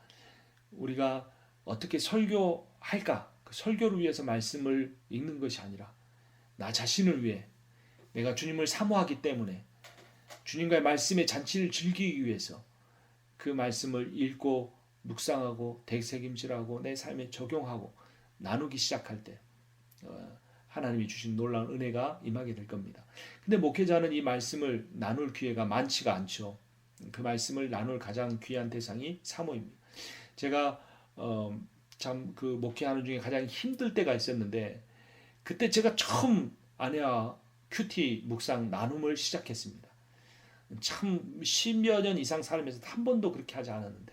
우리가 어떻게 설교할까? 그 설교를 위해서 말씀을 읽는 것이 아니라 나 자신을 위해 내가 주님을 사모하기 때문에 주님과의 말씀의 잔치를 즐기기 위해서 그 말씀을 읽고 묵상하고 되새김질하고 내 삶에 적용하고 나누기 시작할 때 하나님이 주신 놀라운 은혜가 임하게 될 겁니다. 근데 목회자는 이 말씀을 나눌 기회가 많지가 않죠. 그 말씀을 나눌 가장 귀한 대상이 사모입니다. 제가 참 그 목회하는 중에 가장 힘들 때가 있었는데 그때 제가 처음 아내와 큐티 묵상 나눔을 시작했습니다. 참 10여 년 이상 살면서 한 번도 그렇게 하지 않았는데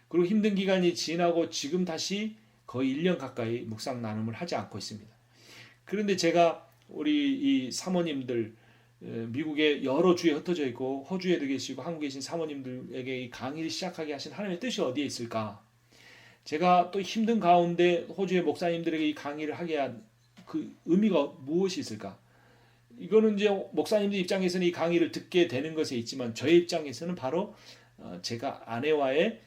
그리고 힘든 기간이 지나고 지금 다시 거의 1년 가까이 묵상 나눔을 하지 않고 있습니다. 그런데 제가 우리 이 사모님들 미국의 여러 주에 흩어져 있고 호주에도 계시고 한국에 계신 사모님들에게 이 강의를 시작하게 하신 하나님의 뜻이 어디에 있을까? 제가 또 힘든 가운데 호주의 목사님들에게 이 강의를 하게 한 그 의미가 무엇이 있을까? 이거는 이제 목사님들 입장에서는 이 강의를 듣게 되는 것에 있지만 저의 입장에서는 바로 제가 아내와의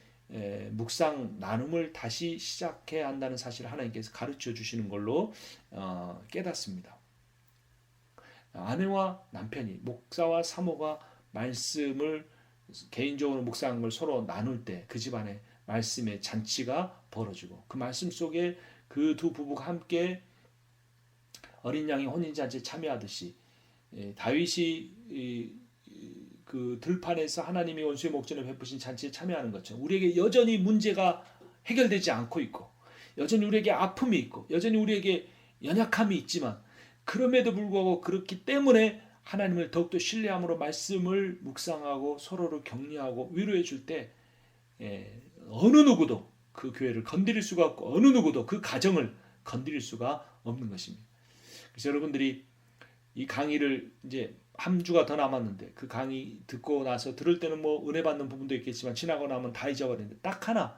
묵상 나눔을 다시 시작해야 한다는 사실을 하나님께서 가르쳐 주시는 걸로 깨닫습니다. 아내와 남편이 목사와 사모가 말씀을 개인적으로 묵상한 걸 서로 나눌 때 그 집안에 말씀의 잔치가 벌어지고 그 말씀 속에 그 두 부부가 함께 어린 양의 혼인잔치에 참여하듯이 다윗이 그 들판에서 하나님이 원수의 목전에 베푸신 잔치에 참여하는 것처럼 우리에게 여전히 문제가 해결되지 않고 있고 여전히 우리에게 아픔이 있고 여전히 우리에게 연약함이 있지만 그럼에도 불구하고 그렇기 때문에 하나님을 더욱더 신뢰함으로 말씀을 묵상하고 서로를 격려하고 위로해 줄 때 어느 누구도 그 교회를 건드릴 수가 없고 어느 누구도 그 가정을 건드릴 수가 없는 것입니다. 그래서 여러분들이 이 강의를 이제 한 주가 더 남았는데 그 강의 듣고 나서 들을 때는 뭐 은혜 받는 부분도 있겠지만 지나고 나면 다 잊어버리는데 딱 하나,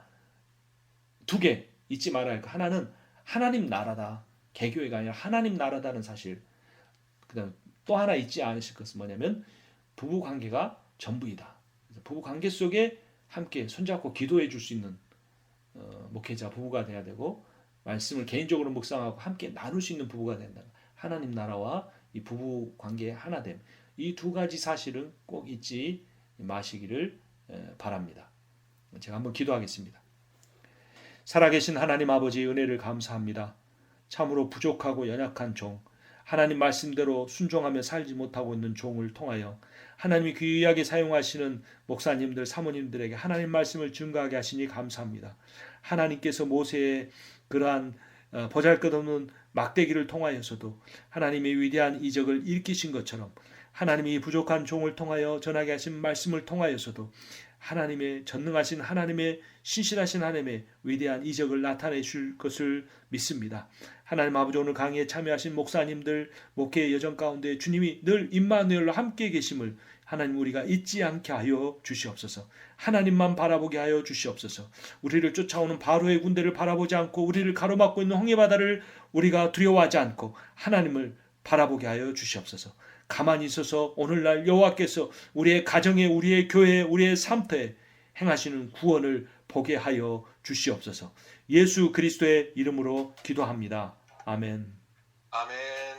두 개 잊지 말아야 할 거. 하나는 하나님 나라다. 개교회가 아니라 하나님 나라다는 사실. 그다음 또 하나 잊지 않으실 것은 뭐냐면 부부 관계가 전부이다. 부부 관계 속에 함께 손잡고 기도해 줄 수 있는 목회자 부부가 돼야 되고 말씀을 개인적으로 묵상하고 함께 나눌 수 있는 부부가 된다. 하나님 나라와 이 부부 관계의 하나됨. 이 두 가지 사실은 꼭 잊지 마시기를 바랍니다. 제가 한번 기도하겠습니다. 살아계신 하나님 아버지 은혜를 감사합니다. 참으로 부족하고 연약한 종, 하나님 말씀대로 순종하며 살지 못하고 있는 종을 통하여 하나님이 귀하게 사용하시는 목사님들, 사모님들에게 하나님 말씀을 증거하게 하시니 감사합니다. 하나님께서 모세의 그러한 보잘것없는 막대기를 통하여서도 하나님의 위대한 이적을 일으키신 것처럼 하나님이 부족한 종을 통하여 전하게 하신 말씀을 통하여서도 하나님의 전능하신 하나님의 신실하신 하나님의 위대한 이적을 나타내 줄 것을 믿습니다. 하나님 아버지 오늘 강의에 참여하신 목사님들 목회의 여정 가운데 주님이 늘 임마누엘로 함께 계심을 하나님 우리가 잊지 않게 하여 주시옵소서. 하나님만 바라보게 하여 주시옵소서. 우리를 쫓아오는 바로의 군대를 바라보지 않고 우리를 가로막고 있는 홍해바다를 우리가 두려워하지 않고 하나님을 바라보게 하여 주시옵소서. 가만히 있어서 오늘날 여호와께서 우리의 가정에 우리의 교회에 우리의 삶터에 행하시는 구원을 보게 하여 주시옵소서. 예수 그리스도의 이름으로 기도합니다. 아멘. 아멘.